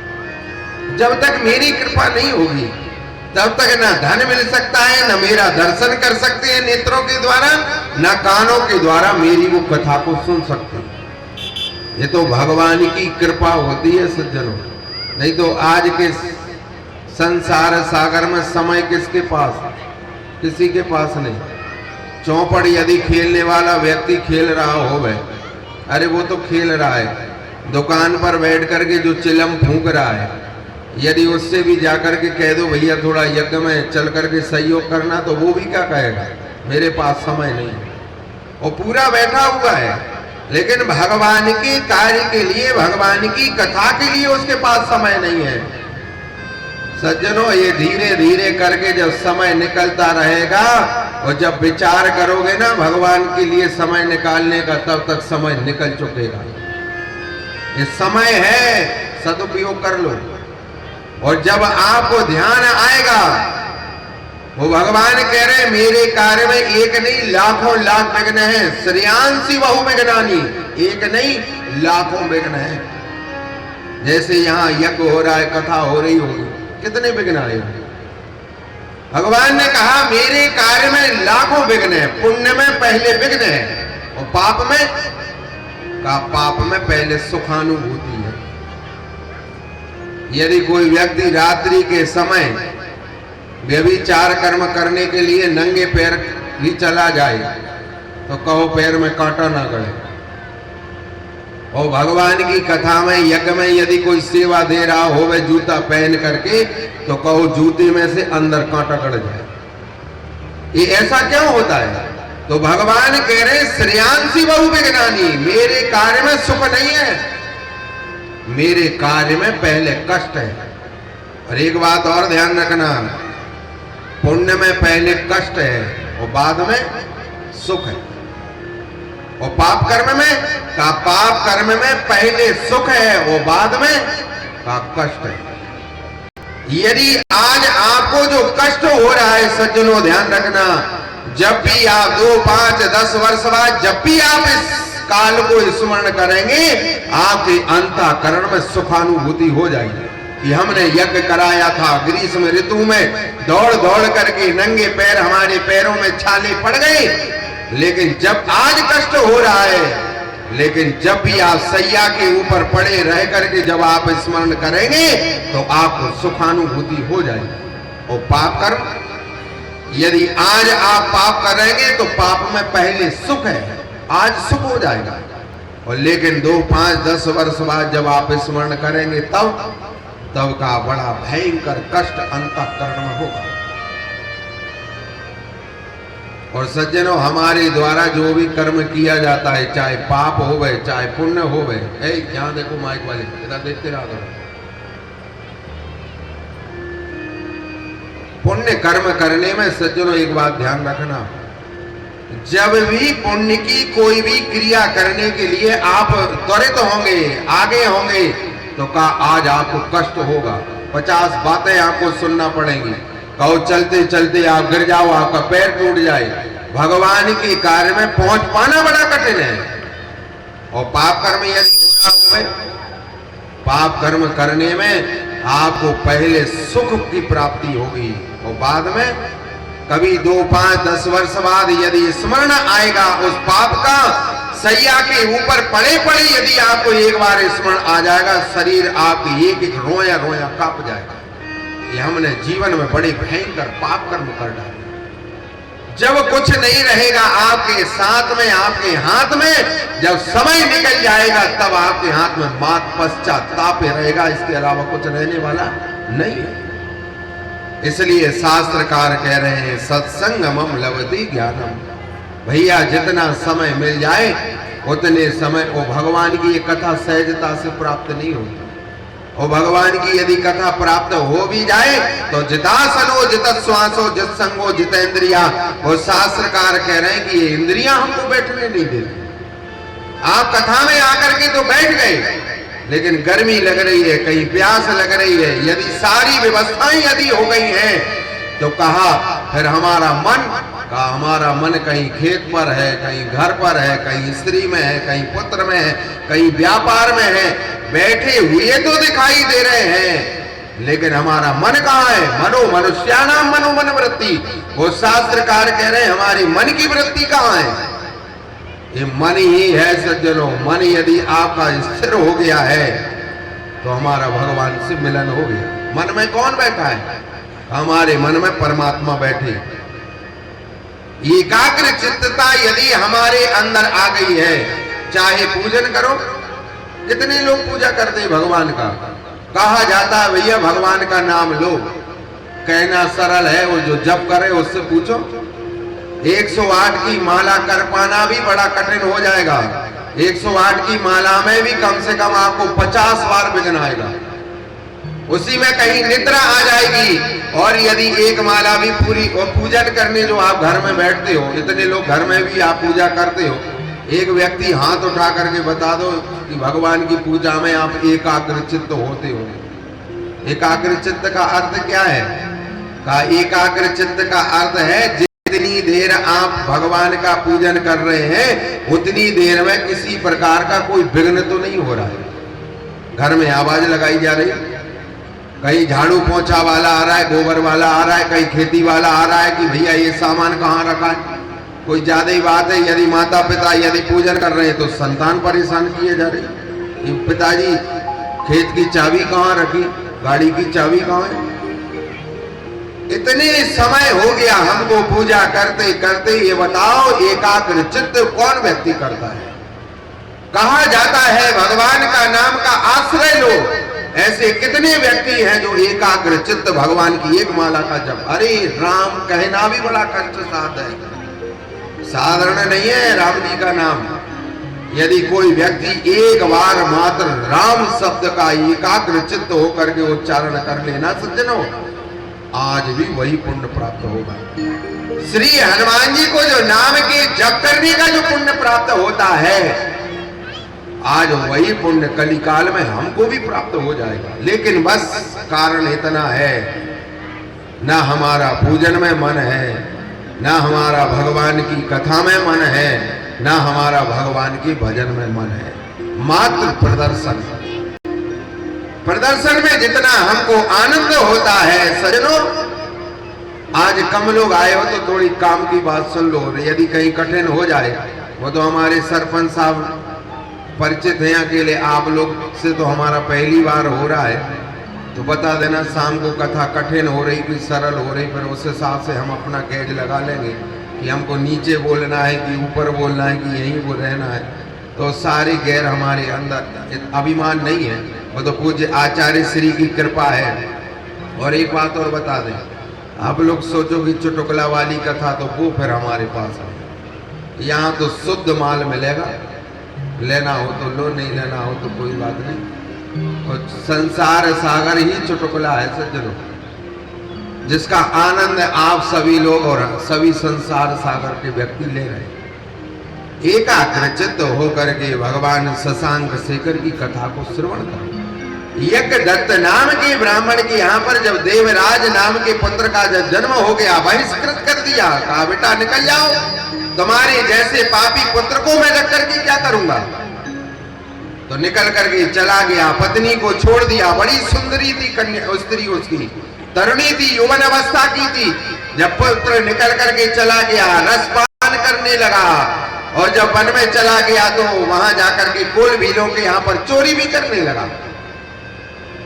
जब तक मेरी कृपा नहीं होगी तब तक ना धन मिल सकता है, ना मेरा दर्शन कर सकते हैं नेत्रों के द्वारा, ना कानों के द्वारा मेरी वो कथा को सुन सकते हैं। ये तो भगवान की कृपा होती है सज्जनों, नहीं तो आज के संसार सागर में समय किसके पास? किसी के पास नहीं। चौपड़ यदि खेलने वाला व्यक्ति खेल रहा हो भाई, अरे वो तो खेल रहा है, दुकान पर बैठ करके जो चिलम फूंक रहा है, यदि उससे भी जाकर के कह दो भैया थोड़ा यज्ञ में चल करके सहयोग करना, तो वो भी क्या कहेगा? मेरे पास समय नहीं है, वो पूरा बैठा हुआ है, लेकिन भगवान के कार्य के लिए, भगवान की कथा के लिए उसके पास समय नहीं है। सज्जनों, ये धीरे धीरे करके जब समय निकलता रहेगा और जब विचार करोगे ना भगवान के लिए समय निकालने का, तब तक समय निकल चुकेगा। ये समय है, सदुपयोग कर लो। और जब आपको ध्यान आएगा, वो भगवान कह रहे मेरे कार्य में एक नहीं लाखों लाख विघ्न है, श्रेयांसी बहु विघ्नानी, एक नहीं लाखों विघ्न है। जैसे यहाँ यज्ञ हो रहा है, कथा हो रही होगी, कितने विघ्न आए? भगवान ने कहा मेरे कार्य में लाखों विघ्न है। पुण्य में पहले विघ्न है और पाप में पहले सुखानुभूति है। यदि कोई व्यक्ति रात्रि के समय व्यभिचार कर्म करने के लिए नंगे पैर भी चला जाए तो कहो पैर में कांटा ना गड़े। और भगवान की कथा में यज्ञ में यदि कोई सेवा दे रहा हो वह जूता पहन करके, तो कहो जूते में से अंदर कांटा कट जाए। ये ऐसा क्यों होता है? तो भगवान कह रहे श्रेयांसी बहु विज्ञानी, मेरे कार्य में सुख नहीं है, मेरे कार्य में पहले कष्ट है। और एक बात और ध्यान रखना, पुण्य में पहले कष्ट है और बाद में सुख है। और पाप कर्म में का पाप कर्म में पहले सुख है और बाद में का कष्ट है। यदि आज आपको जो कष्ट हो रहा है सज्जनों, ध्यान रखना, जब भी आप 2, 5, 10 वर्ष बाद जब भी आप इस काल को स्मरण करेंगे, आपके अंतःकरण में सुखानुभूति हो जाएगी कि हमने यज्ञ कराया था ग्रीष्म ऋतु में, दौड़ दौड़ करके नंगे पैर, हमारे पैरों में छाले पड़ गए। लेकिन जब आज कष्ट हो रहा है, लेकिन जब भी आप सैया के ऊपर पड़े रह करके जब आप स्मरण करेंगे तो आपको सुखानुभूति हो जाएगी। और पाप कर्म, यदि आज आप पाप करेंगे तो पाप में पहले सुख है, आज सुख हो जाएगा। और लेकिन 2, 5, 10 वर्ष बाद जब आप स्मरण करेंगे तब का बड़ा भयंकर कष्ट अंतःकरण में होगा। और सज्जनों, हमारे द्वारा जो भी कर्म किया जाता है, चाहे पाप हो गए चाहे पुण्य हो गए, यहाँ देखो माइक वाले, इधर देखते रहो करो। पुण्य कर्म करने में सज्जनों एक बात ध्यान रखना, जब भी पुण्य की कोई भी क्रिया करने के लिए आप त्वरित होंगे, आगे होंगे, तो का आज आपको कष्ट होगा। 50 बातें आपको सुनना पड़ेंगी। कहो चलते चलते आप गिर जाओ, आपका पैर टूट जाए। भगवान के कार्य में पहुंच पाना बड़ा कठिन है। और पाप कर्म यदि हो रहा हो, पाप कर्म करने में आपको पहले सुख की प्राप्ति होगी और बाद में कभी 2, 5, 10 वर्ष बाद यदि स्मरण आएगा उस पाप का, सैया के ऊपर पड़े पड़े यदि आपको एक बार स्मरण आ जाएगा, शरीर आपकी एक एक रोया रोया कांप जाएगा। ये हमने जीवन में बड़े भयंकर पाप कर्म कर डाले। जब कुछ नहीं रहेगा आपके साथ में, आपके हाथ में, जब समय निकल जाएगा तब आपके हाथ में मात पश्चाताप रहेगा, इसके अलावा कुछ रहने वाला नहीं है। इसलिए शास्त्रकार कह रहे हैं सत्संगमम लभते ज्ञानम। भैया जितना समय मिल जाए उतने समय वो भगवान की ये कथा सहजता से प्राप्त नहीं होती। और भगवान की यदि कथा प्राप्त हो भी जाए तो जितासनो जितश्वासो जितसंगो जितेंद्रिया, वो शास्त्रकार कह रहे हैं कि ये इंद्रियां हमको बैठने नहीं देती। आप कथा में आकर के तो बैठ गए, लेकिन गर्मी लग रही है, कहीं प्यास लग रही है, यदि सारी व्यवस्थाएं यदि हो गई हैं तो कहा फिर हमारा मन कहीं खेत पर है, कहीं घर पर है, कहीं स्त्री में है, कहीं पुत्र में है, कहीं व्यापार में है। बैठे हुए तो दिखाई दे रहे हैं, लेकिन हमारा मन कहाँ है? मनो मनुष्याणाम मनो मन वृत्ति। वो शास्त्रकार कह रहे हैं हमारी मन की वृत्ति कहाँ है? ये मन ही है सज्जनों। मन यदि आपका स्थिर हो गया है तो हमारा भगवान से मिलन हो गया। मन में कौन बैठा है? हमारे मन में परमात्मा बैठे। एकाग्र चित्तता यदि हमारे अंदर आ गई है, चाहे पूजन करो, कितने लोग पूजा करते हैं भगवान का। कहा जाता है भैया भगवान का नाम लो, कहना सरल है, वो जो जप करे उससे पूछो। 108 की माला कर पाना भी बड़ा कठिन हो जाएगा। 108 की माला में भी कम से कम आपको 50 बार विघ्न आएगा, उसी में कहीं निद्रा आ जाएगी। और यदि एक माला भी पूरी, और पूजन करने जो आप घर में बैठते हो, इतने लोग घर में भी आप पूजा करते हो, एक व्यक्ति हाथ उठा करके बता दो कि भगवान की पूजा में आप एकाग्र चित्त होते हो। एकाग्र चित्त का अर्थ क्या है? का एकाग्र चित्त का अर्थ है जितनी देर आप भगवान का पूजन कर रहे हैं उतनी देर में किसी प्रकार का कोई विघ्न तो नहीं हो रहा है। घर में आवाज लगाई जा रही, कहीं झाड़ू पोंछा वाला आ रहा है, गोबर वाला आ रहा है, कहीं खेती वाला आ रहा है कि भैया ये सामान कहाँ रखा है। कोई ज्यादा ही बात है, यदि माता पिता यदि पूजन कर रहे हैं तो संतान परेशान किए जा रहे। पिताजी खेत की चाबी कहाँ रखी, गाड़ी की चाबी कहाँ है। इतने समय हो गया हमको पूजा करते करते, ये बताओ एकाग्र चित्त कौन व्यक्ति करता है? कहा जाता है भगवान का नाम का आश्रय लो। ऐसे कितने व्यक्ति हैं जो एकाग्र चित्त भगवान की एक माला का जप, अरे राम कहना भी बड़ा कष्ट साध है, साधारण नहीं है राम जी का नाम। यदि कोई व्यक्ति एक बार मात्र राम शब्द का एकाग्र चित्त होकर के उच्चारण कर लेना सज्जनों, आज भी वही पुण्य प्राप्त होगा। श्री हनुमान जी को जो नाम के जप करने का जो पुण्य प्राप्त होता है, आज वही पुण्य कलिकाल में हमको भी प्राप्त हो जाएगा। लेकिन बस कारण इतना है, ना हमारा पूजन में मन है, ना हमारा भगवान की कथा में मन है, ना हमारा भगवान के भजन में मन है। मात्र प्रदर्शन में जितना हमको आनंद होता है सजनों, आज कम लोग आए हो तो थोड़ी काम की बात सुन लो। यदि कहीं कठिन हो जाए, वो तो हमारे सरपंच साहब परिचित हैं अकेले, आप लोग से तो हमारा पहली बार हो रहा है, तो बता देना शाम को कथा कठिन हो रही कि सरल हो रही, फिर उस हिसाब से हम अपना गैज लगा लेंगे कि हमको नीचे बोलना है कि ऊपर बोलना है कि यहीं वो रहना है। तो सारी गैर हमारे अंदर अभिमान नहीं है, वो तो पूज्य आचार्य श्री की कृपा है। और एक बात और बता दें, आप लोग सोचो कि चुटकुला वाली कथा, तो वो फिर हमारे पास है। यहाँ तो शुद्ध माल मिलेगा, लेना हो तो लो, नहीं लेना हो तो कोई बात नहीं। और संसार सागर ही चुटकुला है सज्जनों, जिसका आनंद आप सभी लोग और सभी संसार सागर के व्यक्ति ले रहे हैं। एकाग्रचित्त होकर के भगवान शशांक शेखर की कथा को श्रवण करो। यज्ञ दत्त नाम के ब्राह्मण के यहाँ पर जब देवराज नाम के पुत्र का जब जन्म हो गया, बहिष्कृत कर दिया, कहा बेटा निकल जाओ, तुम्हारे जैसे पापी पुत्र को मैं रख करके क्या करूंगा। तो निकल करके चला गया, पत्नी को छोड़ दिया। बड़ी सुंदरी थी कन्या, स्त्री उसकी तरुणी थी, यौवन अवस्था की थी। जब पुत्र निकल करके चला गया, रसपान करने लगा, और जब वन में चला गया तो वहां जाकर के कोल भीलों के यहाँ पर चोरी भी करने लगा।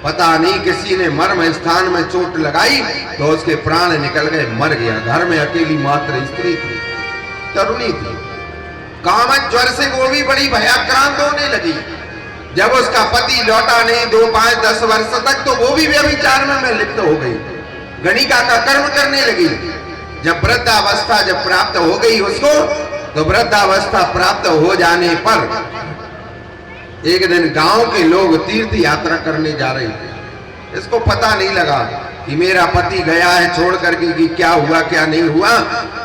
पता नहीं किसी ने मर्म स्थान में चोट लगाई तो उसके प्राण निकल गए, मर गया। घर में अकेली मात्र स्त्री थी, तरुणी थी। कामन ज्वर से वो भी बड़ी भयाक्रांत होने लगी। जब उसका पति लौटा नहीं 2, 5, 10 वर्ष तक, तो वो भी व्यभिचार में लिप्त हो गई, गणिका का कर्म करने लगी। जब वृद्धावस्था जब प्राप्त हो गई उसको, तो वृद्धावस्था प्राप्त हो जाने पर एक दिन गांव के लोग तीर्थ यात्रा करने जा रहे थे। इसको पता नहीं लगा कि मेरा पति गया है छोड़ करके, कि क्या हुआ क्या नहीं हुआ।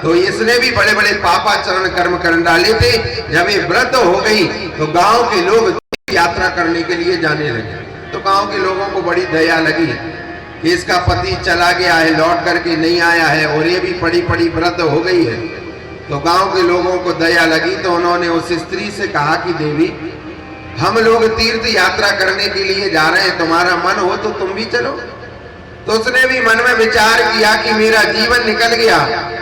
तो इसने भी बड़े बड़े पापाचरण कर्म कर डाले थे। जब ये वृद्ध हो गई तो गांव के लोग तीर्थ यात्रा करने के लिए जाने लगे। तो गांव के लोगों को बड़ी दया लगी कि इसका पति चला गया है, लौट करके नहीं आया है, और ये भी पड़ी पड़ी वृद्ध हो गई है। तो गांव के लोगों को दया लगी, तो उन्होंने उस स्त्री से कहा कि देवी, हम लोग तीर्थ यात्रा करने के लिए जा रहे हैं, तुम्हारा मन हो तो तुम भी चलो। तो उसने भी मन में विचार किया कि मेरा जीवन निकल गया,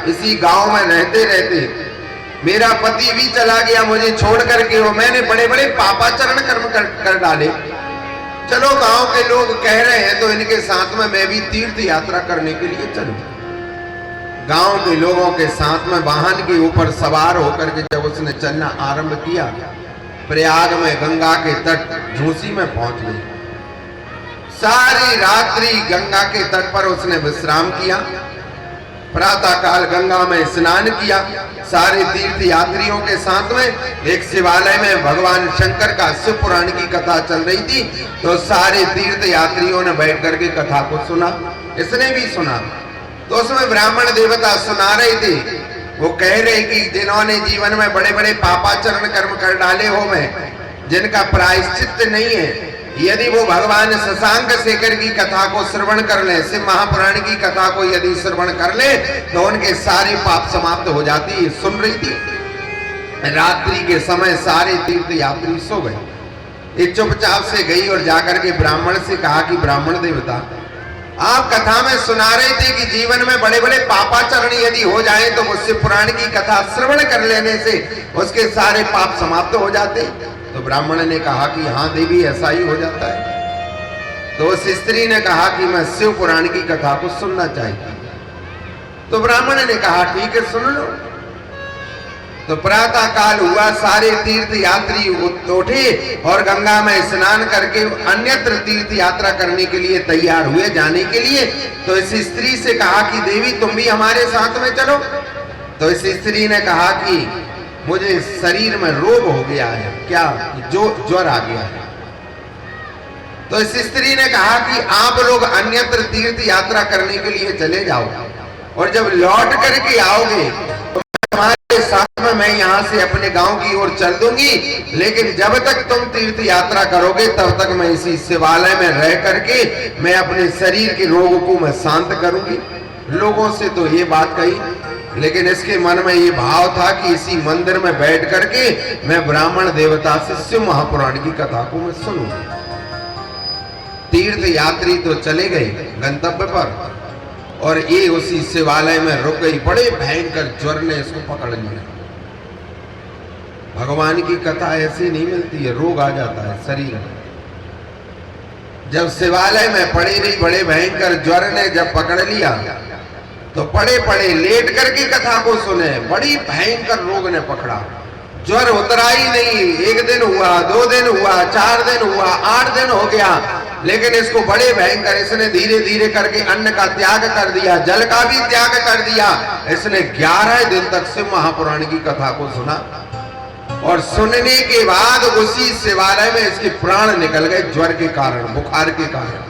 इसी गांव में रहते रहते मेरा पति भी चला गया मुझे छोड़ करके, और मैंने बड़े बड़े पापाचरण कर्म कर डाले। चलो गांव के लोग कह रहे हैं तो इनके साथ में मैं भी तीर्थ यात्रा करने के लिए चलूं। गांव के लोगों के साथ में वाहन के ऊपर सवार होकर के जब उसने चलना आरंभ किया, प्रयाग में गंगा के तट झूसी में पहुंच गई। सारी रात्रि गंगा के तट पर उसने विश्राम किया। प्रातः काल गंगा में स्नान किया। सारे तीर्थ यात्रियों के साथ में एक शिवालय में भगवान शंकर का शिव पुराण की कथा चल रही थी, तो सारे तीर्थ यात्रियों ने बैठ करके कथा को सुना, इसने भी सुना। तो उसमें ब्राह्मण देवता सुना रहे थे, वो कह रहे कि जिन्होंने जीवन में बड़े बड़े पापाचरण कर्म कर डाले हो में, जिनका प्रायश्चित नहीं है, यदि वो भगवान शशांक शेखर की कथा को श्रवण कर ले, शिव महापुराण की कथा को यदि श्रवण कर ले, तो उनके सारे पाप समाप्त हो जाती। सुन रही थी। रात्रि के समय सारे तीर्थ यात्री सो गए। ये चुपचाप से गई और जाकर के ब्राह्मण से कहा कि ब्राह्मण देवता, आप कथा में सुना रहे थे कि जीवन में बड़े बड़े पापाचरण यदि हो जाए तो वो शिव पुराण की कथा श्रवण कर लेने से उसके सारे पाप समाप्त हो जाते। तो ब्राह्मण ने कहा कि हाँ देवी, ऐसा ही हो जाता है। तो उस स्त्री ने कहा कि मैं शिव पुराण की कथा को सुनना चाहती। तो ब्राह्मण ने कहा ठीक है सुन लो। तो प्रातः काल हुआ, सारे तीर्थ यात्री उठे और गंगा में स्नान करके अन्यत्र तीर्थ यात्रा करने के लिए तैयार हुए, जाने के लिए। तो इस स्त्री से कहा कि देवी तुम भी हमारे साथ में चलो। तो इस स्त्री ने कहा कि मुझे शरीर में रोग हो गया है, क्या जो ज्वर आ गया है। तो इस स्त्री ने कहा कि आप लोग अन्यत्र तीर्थ यात्रा करने के लिए चले जाओ, और जब लौट करके आओगे तो हमारे साथ में मैं यहाँ से अपने गांव की ओर चल दूंगी, लेकिन जब तक तुम तीर्थ यात्रा करोगे तब तक मैं इसी शिवालय में रह करके मैं अपने शरीर के रोग को मैं शांत करूंगी। लोगों से तो ये बात कही, लेकिन इसके मन में ये भाव था कि इसी मंदिर में बैठ करके मैं ब्राह्मण देवता से शिव महापुराण की कथा को मैं सुनूंगी। तीर्थ यात्री तो चले गए गंतव्य पर, और ये उसी शिवालय में रुक गई। बड़े भयंकर ज्वर ने इसको पकड़ लिया। भगवान की कथा ऐसी नहीं मिलती है, रोग आ जाता है शरीर में। जब शिवालय में पड़ी रही, बड़े भयंकर ज्वर ने जब पकड़ लिया तो पड़े पड़े लेट करके कथा को सुने। बड़ी भयंकर रोग ने पकड़ा, ज्वर उतरा ही नहीं। 1 दिन हुआ, 2 दिन हुआ, 4 दिन हुआ, 8 दिन हो गया, लेकिन इसको बड़े भयंकर, इसने धीरे धीरे करके अन्न का त्याग कर दिया, जल का भी त्याग कर दिया। इसने 11 दिन तक शिव महापुराण की कथा को सुना, और सुनने के बाद उसी शिवालय में इसके प्राण निकल गए ज्वर के कारण, बुखार के कारण।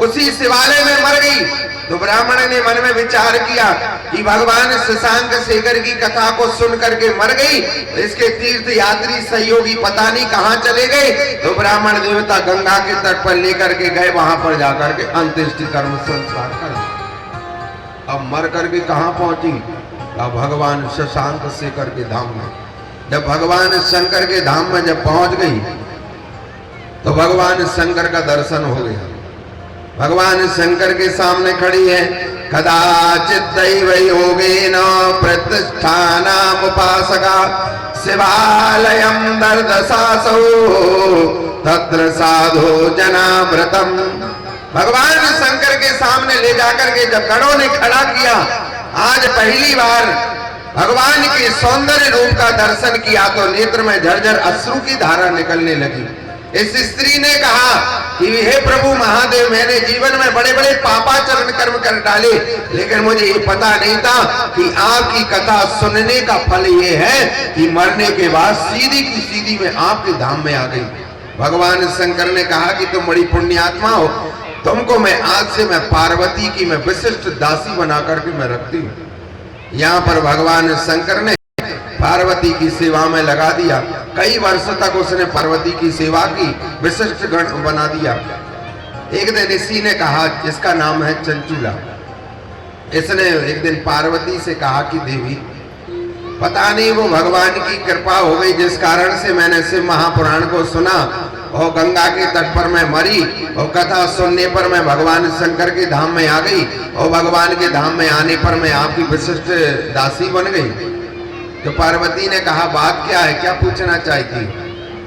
उसी शिवालय में मर गई। तो ब्राह्मण ने मन में विचार किया कि भगवान शशांक शेखर की कथा को सुन करके मर गई, तो इसके तीर्थ यात्री सहयोगी पता नहीं कहां चले गए। तो ब्राह्मण देवता गंगा के तट पर लेकर के गए, वहां पर जाकर के अंत्येष्टि कर्म संस्कार कर। अब मर करके कहां पहुंची? अब भगवान शशांक शेखर के धाम में। जब भगवान शंकर के धाम में जब पहुंच गई तो भगवान शंकर का दर्शन हो गया। भगवान शंकर के सामने खड़ी है। कदाचित दैव योगेन प्रतिष्ठानाम उपासका शिवालयम दर्दशासौ तत्र साधो जनाव्रतम। भगवान शंकर के सामने ले जाकर के जब गणों ने खड़ा किया, आज पहली बार भगवान के सौंदर्य रूप का दर्शन किया तो नेत्र में झरझर अश्रु की धारा निकलने लगी। इस स्त्री ने कहा कि हे प्रभु महादेव, मैंने जीवन में बड़े बड़े पापाचरण कर्म कर डाले, लेकिन मुझे ये पता नहीं था कि आपकी कथा सुनने का फल ये है कि मरने के बाद सीधी की सीधी मैं आपके धाम में आ गई। भगवान शंकर ने कहा कि तुम बड़ी पुण्यात्मा हो, तुमको मैं आज से मैं पार्वती की मैं विशिष्ट दासी बना करके मैं रखती हूँ। यहाँ पर भगवान शंकर ने पार्वती की सेवा में लगा दिया। कई वर्ष तक उसने पार्वती की सेवा की, विशिष्ट गण बना दिया। एक दिन इसी ने कहा, जिसका नाम है चंचूला, इसने एक दिन पार्वती से कहा कि देवी, पता नहीं वो भगवान की कृपा हो गई जिस कारण से मैंने शिव महापुराण को सुना और गंगा के तट पर मैं मरी, और कथा सुनने पर मैं भगवान शंकर के धाम में आ गई, और भगवान के धाम में आने पर मैं आपकी विशिष्ट दासी बन गई। तो पार्वती ने कहा, बात क्या है, क्या पूछना चाहती?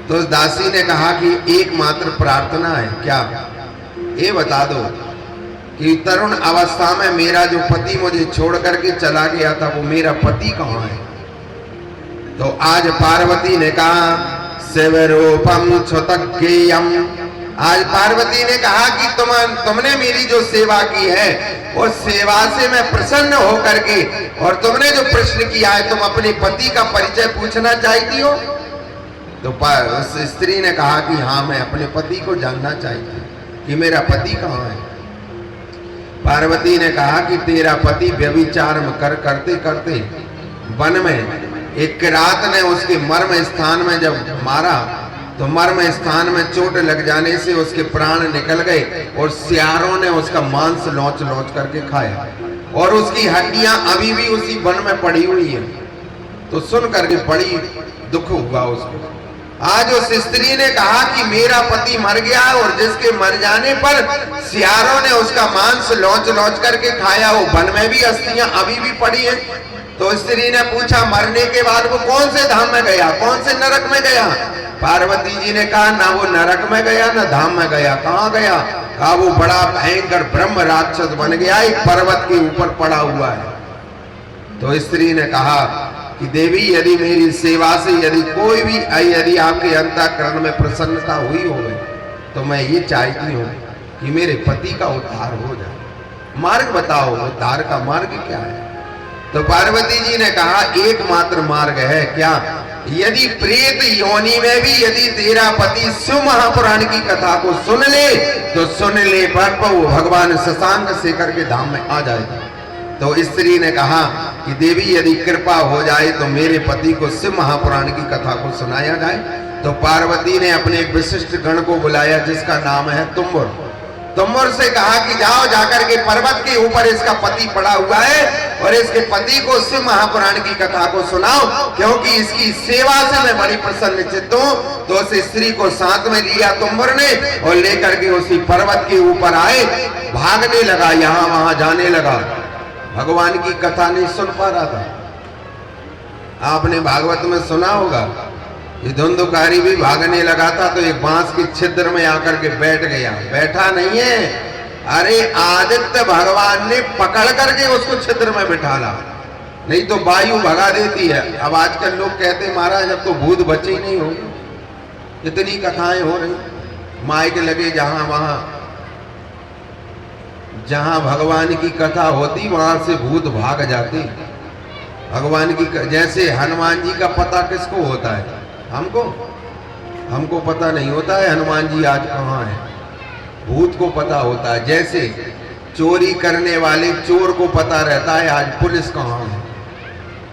तो उस दासी ने कहा कि एकमात्र प्रार्थना है, क्या? ये बता दो कि तरुण अवस्था में मेरा जो पति मुझे छोड़ करके चला गया था, वो मेरा पति कहाँ है? तो आज पार्वती ने कहा, शिवरूपम छुतज्ञेयम। आज पार्वती ने कहा कि तुमने मेरी जो सेवा की है उस सेवा से मैं प्रसन्न होकर के, और तुमने जो प्रश्न किया है, तुम अपने पति का परिचय पूछना चाहती हो? तो उस स्त्री ने कहा कि हाँ, मैं अपने पति को जानना चाहती हूँ कि मेरा पति कहाँ है। पार्वती ने कहा कि तेरा पति व्यभिचार करते करते वन में एक रात ने उसके मर्म स्थान में जब मारा तो मर्म स्थान में चोट लग जाने से उसके प्राण निकल गए, और सियारों ने उसका मांस लौच लौच करके खाया, और उसकी हड्डियां अभी भी उसी वन में पड़ी हुई है। तो सुन करके बड़ी दुख हुआ उसको। आज उस स्त्री ने कहा कि मेरा पति मर गया, और जिसके मर जाने पर सियारों ने उसका मांस लौच लौच करके खाया, वो वन में भी अस्थियां अभी भी पड़ी है। तो स्त्री ने पूछा, मरने के बाद वो कौन से धाम में गया, कौन से नरक में गया? पार्वती जी ने कहा, ना वो नरक में गया ना धाम में गया। कहाँ गया? कहा वो बड़ा भयंकर ब्रह्म राक्षस बन गया, एक पर्वत के ऊपर पड़ा हुआ है। तो स्त्री ने कहा कि देवी यदि मेरी सेवा से यदि कोई भी यदि आपके अंतःकरण में प्रसन्नता हुई होगी तो मैं ये चाहती हूँ कि मेरे पति का उद्धार हो जाए। मार्ग बताओ, उद्धार का मार्ग क्या है? तो पार्वती जी ने कहा एकमात्र मार्ग है क्या? यदि प्रेत योनि में भी यदि तेरा पति शिव महापुराण की कथा को सुन ले तो सुन ले पर वो भगवान शशांक शेखर के धाम में आ जाएगा। तो स्त्री ने कहा कि देवी यदि कृपा हो जाए तो मेरे पति को शिव महापुराण की कथा को सुनाया जाए। तो पार्वती ने अपने एक विशिष्ट गण को बुलाया जिसका नाम है तुम्बुर। तुम्बुर से कहा कि जाओ जाकर के पर्वत के ऊपर इसका पति पड़ा हुआ है और इसके पति को शिव महापुराण की कथा को सुनाओ, क्योंकि इसकी सेवा से मैं बड़ी प्रसन्न चित्त हूं। तो उस स्त्री को साथ में लिया तुम्बुर ने और लेकर के उसी पर्वत के ऊपर आए, भागने लगा, यहां वहां जाने लगा। भगवान की कथा नहीं सुन पा रहा था। आपने भागवत में सुना होगा, ये धुंधुकारी भी भागने लगा था तो एक बांस के छिद्र में आकर के बैठ गया। बैठा नहीं है, अरे आदित्य भगवान ने पकड़ करके उसको छिद्र में बिठाला, नहीं तो वायु भगा देती है। अब आजकल लोग कहते महाराज अब तो भूत बचे ही नहीं होंगे, इतनी कथाएं हो रही, माइक लगे जहां वहां, जहां भगवान की कथा होती वहां से भूत भाग जाते। भगवान की जैसे हनुमान जी का पता किसको होता है? हमको पता नहीं होता है हनुमान जी आज कहाँ है, भूत को पता होता है। जैसे चोरी करने वाले चोर को पता रहता है आज पुलिस कहाँ है,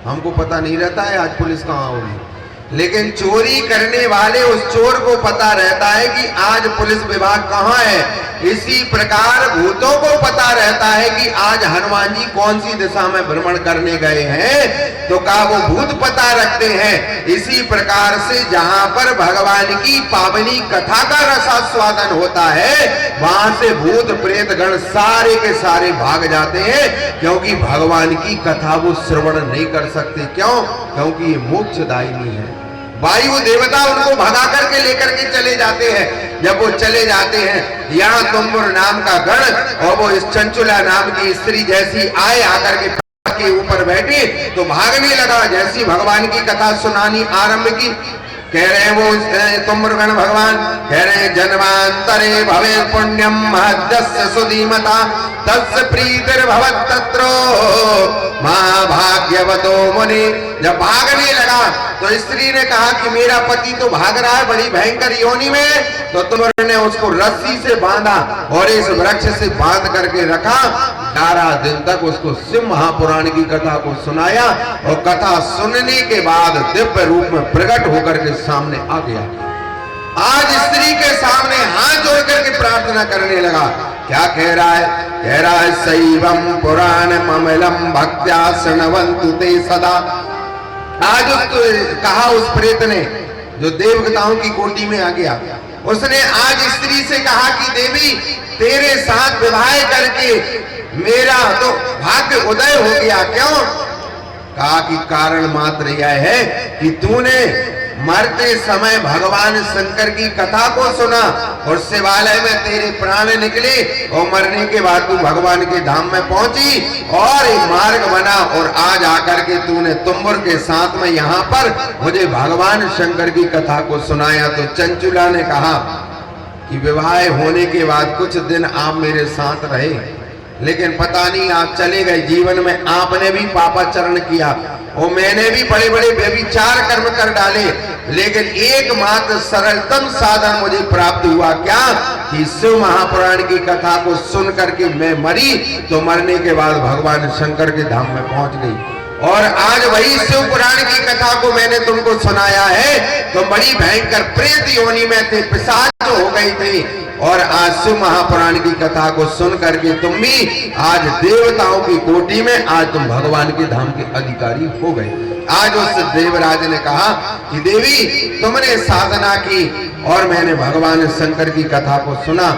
हमको पता नहीं रहता है आज पुलिस कहाँ होगी, लेकिन चोरी करने वाले उस चोर को पता रहता है कि आज पुलिस विभाग कहाँ है। इसी प्रकार भूतों को पता रहता है कि आज हनुमान जी कौन सी दिशा में भ्रमण करने गए हैं, तो का वो भूत पता रखते हैं। इसी प्रकार से जहां पर भगवान की पावनी कथा का रसास्वादन होता है वहां से भूत प्रेत गण सारे के सारे भाग जाते हैं, क्योंकि भगवान की कथा वो श्रवण नहीं कर सकते। क्यों? क्योंकि ये मोक्षदायिनी है। वायु देवता उनको भगा करके लेकर के चले जाते हैं। जब वो चले जाते हैं यहाँ तुम्बुर नाम का गण और वो इस चंचुला नाम की स्त्री जैसी आए आकर के ऊपर बैठी तो भागने लगा। जैसी भगवान की कथा सुनानी आरंभ की, कह रहे हैं वो तुम्बुरगण भगवान कह रहे हैं जन्मांतरे भवे पुण्यम महद्यस्य सुधीमता तस्य प्रीतिर्भवत् तत्रो महाभाग्यवतो मुनि। जब भागने लगा तो स्त्री ने कहा कि मेरा पति तो भाग रहा है बड़ी भयंकर योनि में। तो तुम्बुर ने उसको रस्सी से बांधा और इस वृक्ष से बांध करके रखा। 11 दिन तक उसको शिव महापुराण की कथा को सुनाया और कथा सुनने के बाद दिव्य रूप में प्रकट होकर के सामने आ गया। आज स्त्री के सामने हाथ जोड़ करके प्रार्थना करने लगा। क्या कह रहा है? कह रहा है शैवम पुराण ममलम भक्त्या शृण्वन्तु ते सदा। आज कहा उस प्रेत ने जो देवताओं की कोटि में आ गया, उसने आज स्त्री से कहा कि देवी तेरे साथ विवाह करके मेरा तो भाग्य उदय हो गया। क्यों? कहा कि कारण मात्र यह है कि तूने मरते समय भगवान शंकर की कथा को सुना और शिवालय में तेरे प्राण निकले और मरने के बाद तू भगवान के धाम में पहुंची और एक मार्ग बना और आज आकर के तूने तुम्बुर के साथ में यहाँ पर मुझे भगवान शंकर की कथा को सुनाया। तो चंचुला ने कहा कि विवाह होने के बाद कुछ दिन आप मेरे साथ रहे, लेकिन पता नहीं आप चले गए। जीवन में आपने भी पापाचरण किया और मैंने भी बड़े बड़े व्यभिचार कर्म कर डाले, लेकिन एकमात्र सरलतम साधन मुझे प्राप्त हुआ। क्या? कि शिव महापुराण की कथा को सुन करके मैं मरी तो मरने के बाद भगवान शंकर के धाम में पहुंच गई। और आज वही शिव पुराण की कथा को मैंने तुमको सुनाया है तो बड़ी भयंकर प्रेत योनि में थे, पिशाच हो गई थी, और आज शिव महापुराण की कथा को सुन करके तुम भी आज देवताओं की कोटि में आज तुम भगवान के धाम के अधिकारी हो गए। आज उस देवराज ने कहा कि देवी तुमने साधना की और मैंने भगवान शंकर की कथा को सुना।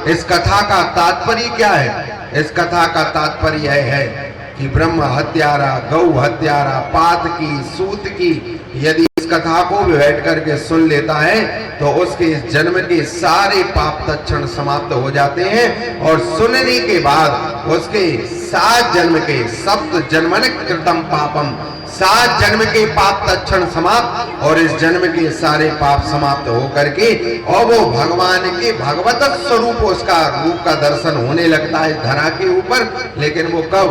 इस कथा का तात्पर्य क्या है? इस कथा का तात्पर्य यह है कि ब्रह्म हत्यारा, गौ हत्यारा, पात की, सूत की यदि इस कथा को भी बैठ करके सुन लेता है तो उसके इस जन्म के सारे पाप तत्क्षण समाप्त हो जाते हैं और सुनने के बाद उसके 7 जन्म के सप्त जन्मन कृतम पापम 7 जन्म के पाप तत्क्षण समाप्त और इस जन्म के सारे पाप समाप्त हो करके और वो भगवान के भगवत स्वरूप उसका रूप का दर्शन होने लगता है धरा के ऊपर। लेकिन वो कब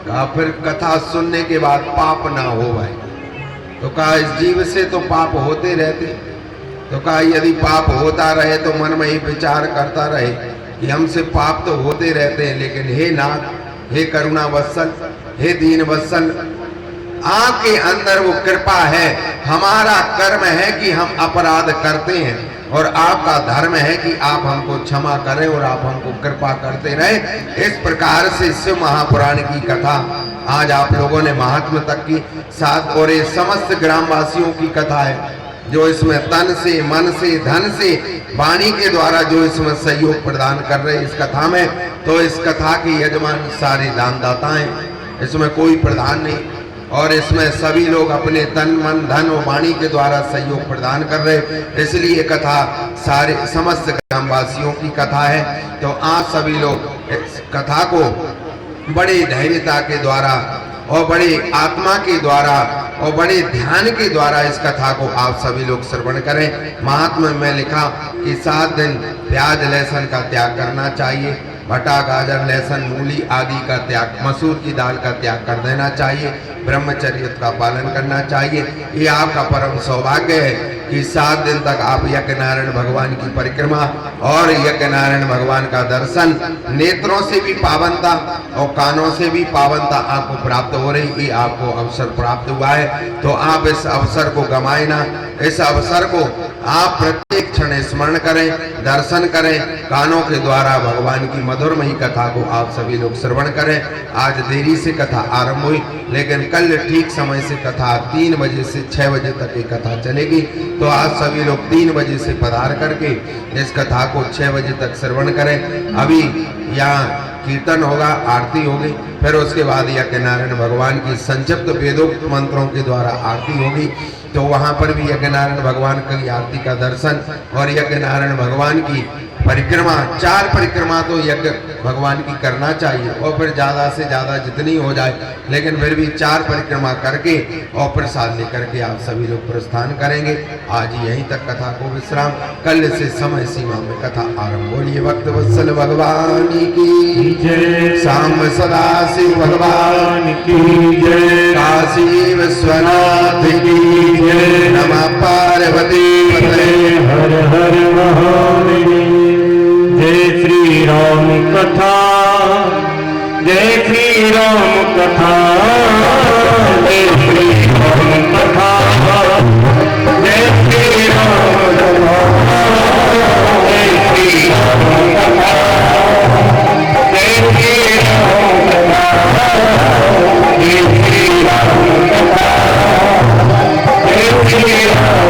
कहा फिर कथा सुनने के बाद पाप ना हो भाई। तो कहा इस जीव से तो पाप होते रहते। तो कहा यदि पाप होता रहे तो मन में ही विचार करता रहे कि हमसे पाप तो होते रहते हैं, लेकिन हे नाथ, हे करुणा वत्सल, हे दीन वत्सल, आपके अंदर वो कृपा है। हमारा कर्म है कि हम अपराध करते हैं और आपका धर्म है कि आप हमको क्षमा करें और आप हमको कृपा करते रहें। इस प्रकार से शिव महापुराण की कथा आज आप लोगों ने महात्म तक की साथ और ये समस्त ग्रामवासियों की कथा है जो इसमें तन से, मन से, धन से, वाणी के द्वारा जो इसमें सहयोग प्रदान कर रहे हैं इस कथा में। तो इस कथा के यजमान सारे दानदाता हैं, इसमें कोई प्रधान नहीं और इसमें सभी लोग अपने तन, मन, धन और वाणी के द्वारा सहयोग प्रदान कर रहे। इसलिए कथा सारे समस्त ग्रामवासियों की कथा है। तो आप सभी लोग इस कथा को बड़े धैर्यता के द्वारा और बड़े आत्मा के द्वारा और बड़े ध्यान के द्वारा इस कथा को आप सभी लोग श्रवण करें। महात्मा में लिखा कि 7 दिन प्याज लहसुन का त्याग करना चाहिए, भटा, गाजर, लहसुन, मूली आदि का त्याग, मसूर की दाल का त्याग कर देना चाहिए, ब्रह्मचर्य का पालन करना चाहिए। ये आपका परम सौभाग्य है कि 7 दिन तक आप यज्ञ नारायण भगवान की परिक्रमा और यज्ञ नारायण भगवान का दर्शन, नेत्रों से भी पावनता और कानों से भी पावनता आपको प्राप्त हो रही। ये आपको अवसर प्राप्त हुआ है तो आप इस अवसर को गंवाए ना। इस अवसर को आप प्रत्येक क्षण स्मरण करें, दर्शन करें, कानों के द्वारा भगवान की मधुरमयी कथा को आप सभी लोग श्रवण करें। आज देरी से कथा आरंभ हुई, लेकिन कल ठीक समय से कथा 3 बजे से 6 बजे तक ये कथा चलेगी। तो आज सभी लोग 3 बजे से पधार करके इस कथा को 6 बजे तक श्रवण करें। अभी यहाँ कीर्तन होगा, आरती होगी, फिर उसके बाद यज्ञ नारायण भगवान की संक्षिप्त वेदोक्त मंत्रों के द्वारा आरती होगी। तो वहां पर भी यज्ञ नारायण भगवान की आरती का दर्शन और यज्ञ नारायण भगवान की परिक्रमा, 4 परिक्रमा तो यज्ञ भगवान की करना चाहिए और फिर ज्यादा से ज्यादा जितनी हो जाए, लेकिन फिर भी 4 परिक्रमा करके और प्रसाद लेकर के आप सभी लोग प्रस्थान करेंगे। आज यहीं तक कथा को विश्राम, कल से समय सीमा में कथा आरंभ। बोलिए भक्त वत्सल भगवान की जय, शाम सदा शिव भगवान की जय, काशी विश्वनाथ की जय, नमः पार्वती पते,
हर हर महादेव। जय श्री राम कथा, जय श्री राम कथा, जय श्री राम कथा, जय श्री राम कथा, जय श्री राम कथा, जय श्री राम कथा, जय श्री राम कथा, जय श्री राम।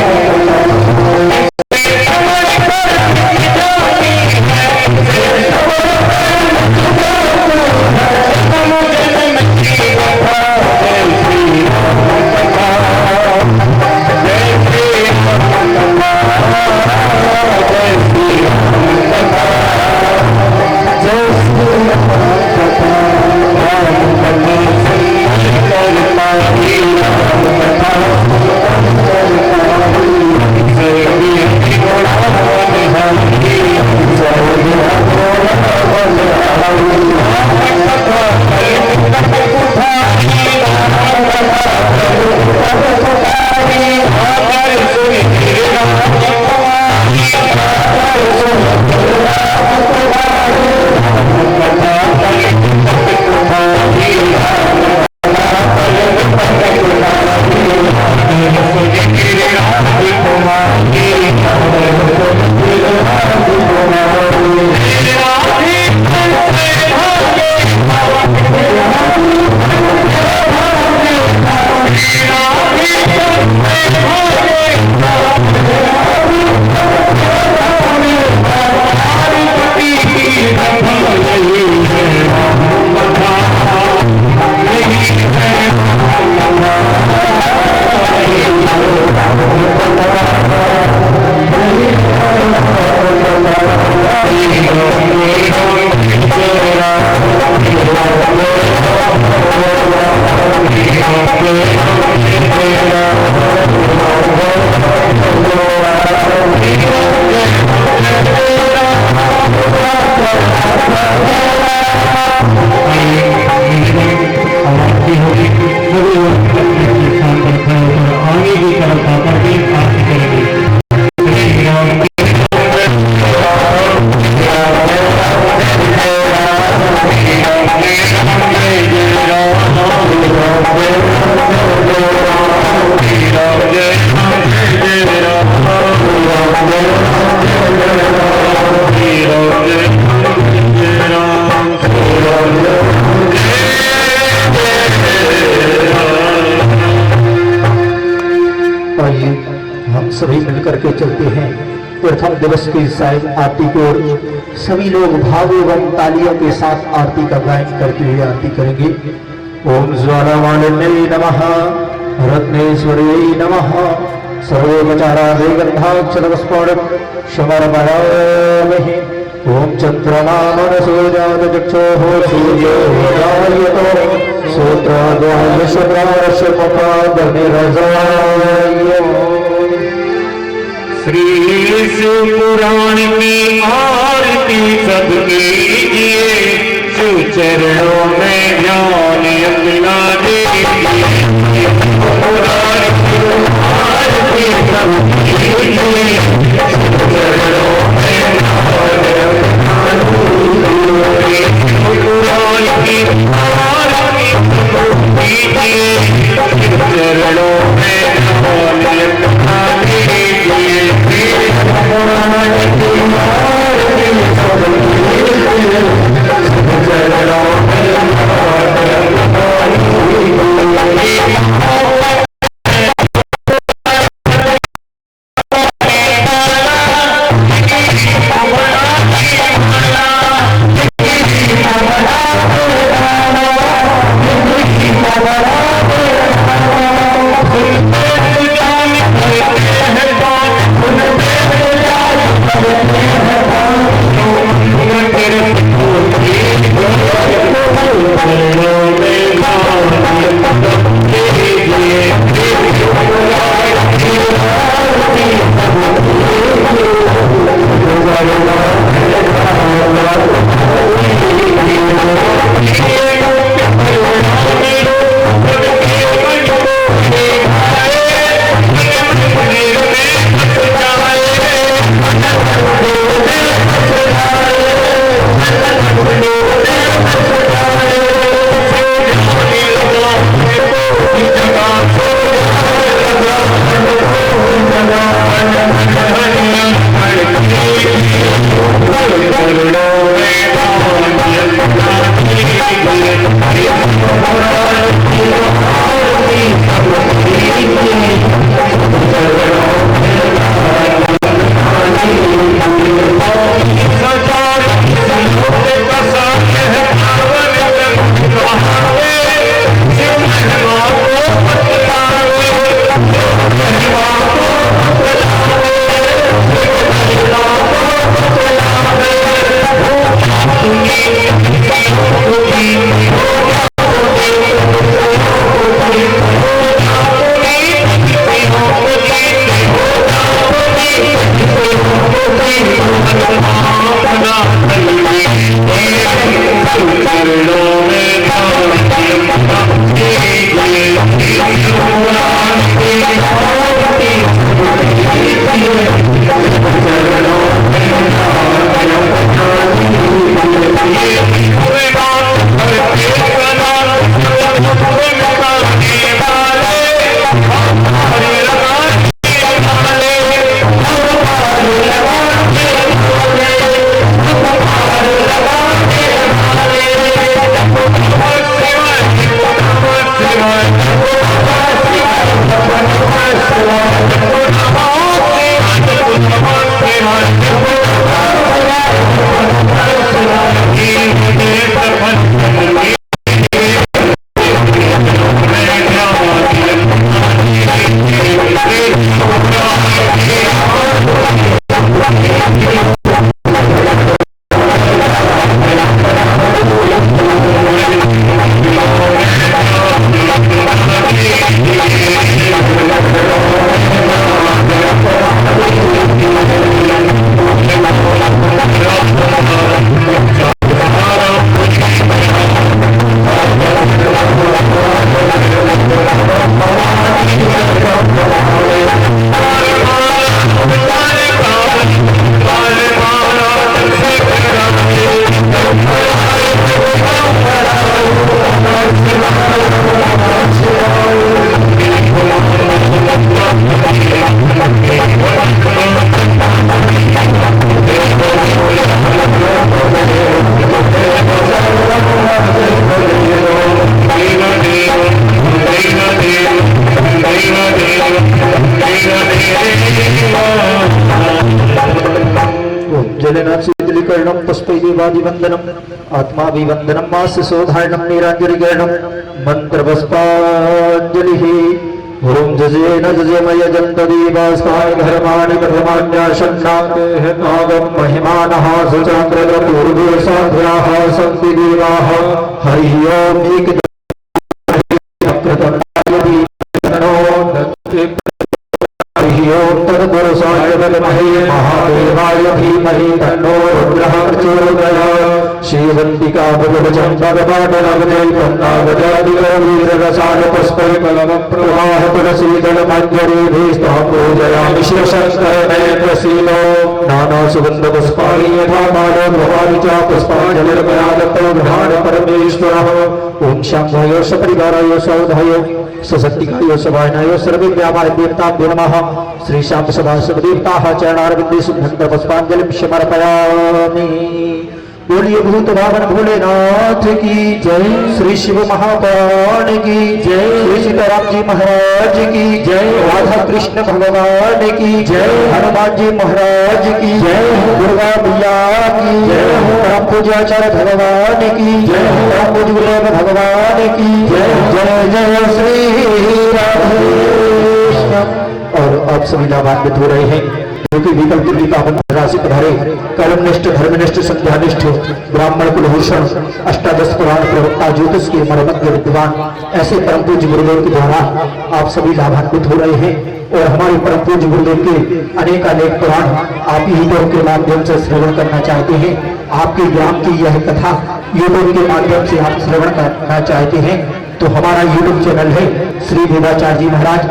साहिब आरती को सभी लोग भाव एवं तालियों के साथ आरती का गायन करते हुए आरती करेंगे। ओम ज्वालामालिन्ये नमः, रत्नेश्वर्यै नमः, सर्वोपचारादि गन्धाक्षरपुष्पाणि समर्पयामि। ओम चंद्रमा मनसो जातचक्षुः सूर्योदयायतो सूत्रद्वयस्य मुखादनिरजाय।
श्री शिव पुराण की आरती सब कीजिए, शिव चरणों में ध्यान अपना दीजिए। पुराण की आरती सब कीजिए, शिव चरणों में ध्यान अपना दीजिए। पुराण की आरती सब कीजिए, शिव चरणों में ध्यान अपना दीजिए।
Thank you. शीतलीकरणं पुष्पैर्वादिवन्दनम् आत्माभिवन्दनं मास्यसोधारणं नीराञ्जलिकरणं मन्त्रपुष्पाञ्जलिः ॐ जजेन जजमय जन्तदेवास्ताय धर्माणि प्रथमान्याशन्नातेः नागं महिमानः सुचन्द्रपूर्वे साध्याः सन्ति देवाः हरि ओम् हरि ओं तत्पुरुषाय विद्महे महादेवाय धीमहि तन्नो रुद्रः प्रचोदयात् श्रीवन्तिका भगवचम्पकपाटलग्ने पन्नागजादिको वीररसाय पुष्पैकलवप्रवाह तुलसीदलमञ्जरीभिस्तां पूजयामि शिवशङ्करणे प्रसीदो नानासुगन्धपुष्पाणि यथा कालो भवानि च पुष्पाञ्जलिर्मया दत्तो गृहाण परमेश्वरः ॐ शाम्भयो सपरिवाराय सौधाय सशक्तिकाय सवायनाय सर्वव्यापार देवताभ्यो नमः श्री श्याम सदा देवताः चरणारविन्दे सुगन्ध पुष्पाञ्जलिं समर्पयामि। बोलिए भूत भावन भोलेनाथ की जय, श्री शिव महापुराण की जय, श्री सीताराम जी महाराज की जय, राधा कृष्ण भगवान की जय, हनुमान जी महाराज की जय, दुर्गा मैया की जय, राम पूज्याचार्य भगवान की जय, राम पूज्य भगवान की जय, जय जय श्री राधे कृष्ण। और आप सभी लाभान्वित हो रहे हैं जो कि विकल्प पावन राशि पधारे कर्मनिष्ठ धर्मनिष्ठ संध्यानिष्ठ ब्राह्मण कुलभूषण अष्टादश पुराण प्रवक्ता ज्योतिष के मर्मज्ञ विद्वान ऐसे परम पूज्य गुरुदेव के द्वारा आप सभी लाभान्वित हो रहे हैं। और हमारे परम पूज्य गुरुदेव के अनेक पुराण आप यूट्यूब के माध्यम से श्रवण करना चाहते हैं। आपके ज्ञान की यह कथा यूट्यूब के माध्यम से आप श्रवण करना चाहते हैं तो हमारा यूट्यूब चैनल है श्री वेदाचार्य जी महाराज।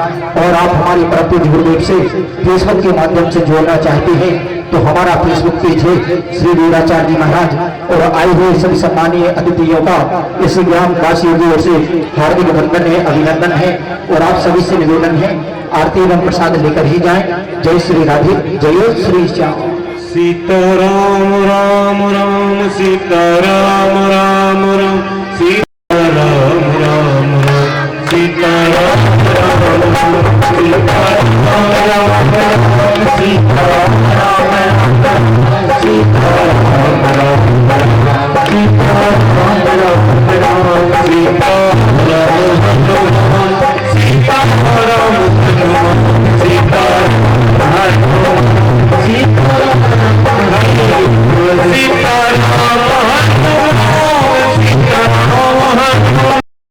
और आप हमारे परम पूज्य गुरुदेव से फेसबुक के माध्यम से जोड़ना चाहते हैं तो हमारा फेसबुक पेज है श्री वेदाचार्य जी महाराज। और आए हुए सभी सम्मानीय अतिथियों का इस ज्ञान वासियों की ओर से हार्दिक वंदन है, अभिनंदन है। और आप सभी से निवेदन है आरती एवं प्रसाद लेकर ही जाएं। जय श्री राधे, जय श्री श्याम।
सीताराम राम राम सीताराम राम राम सीताराम राम राम सीताराम राम राम सीताराम राम राम सीताराम राम राम सीताराम राम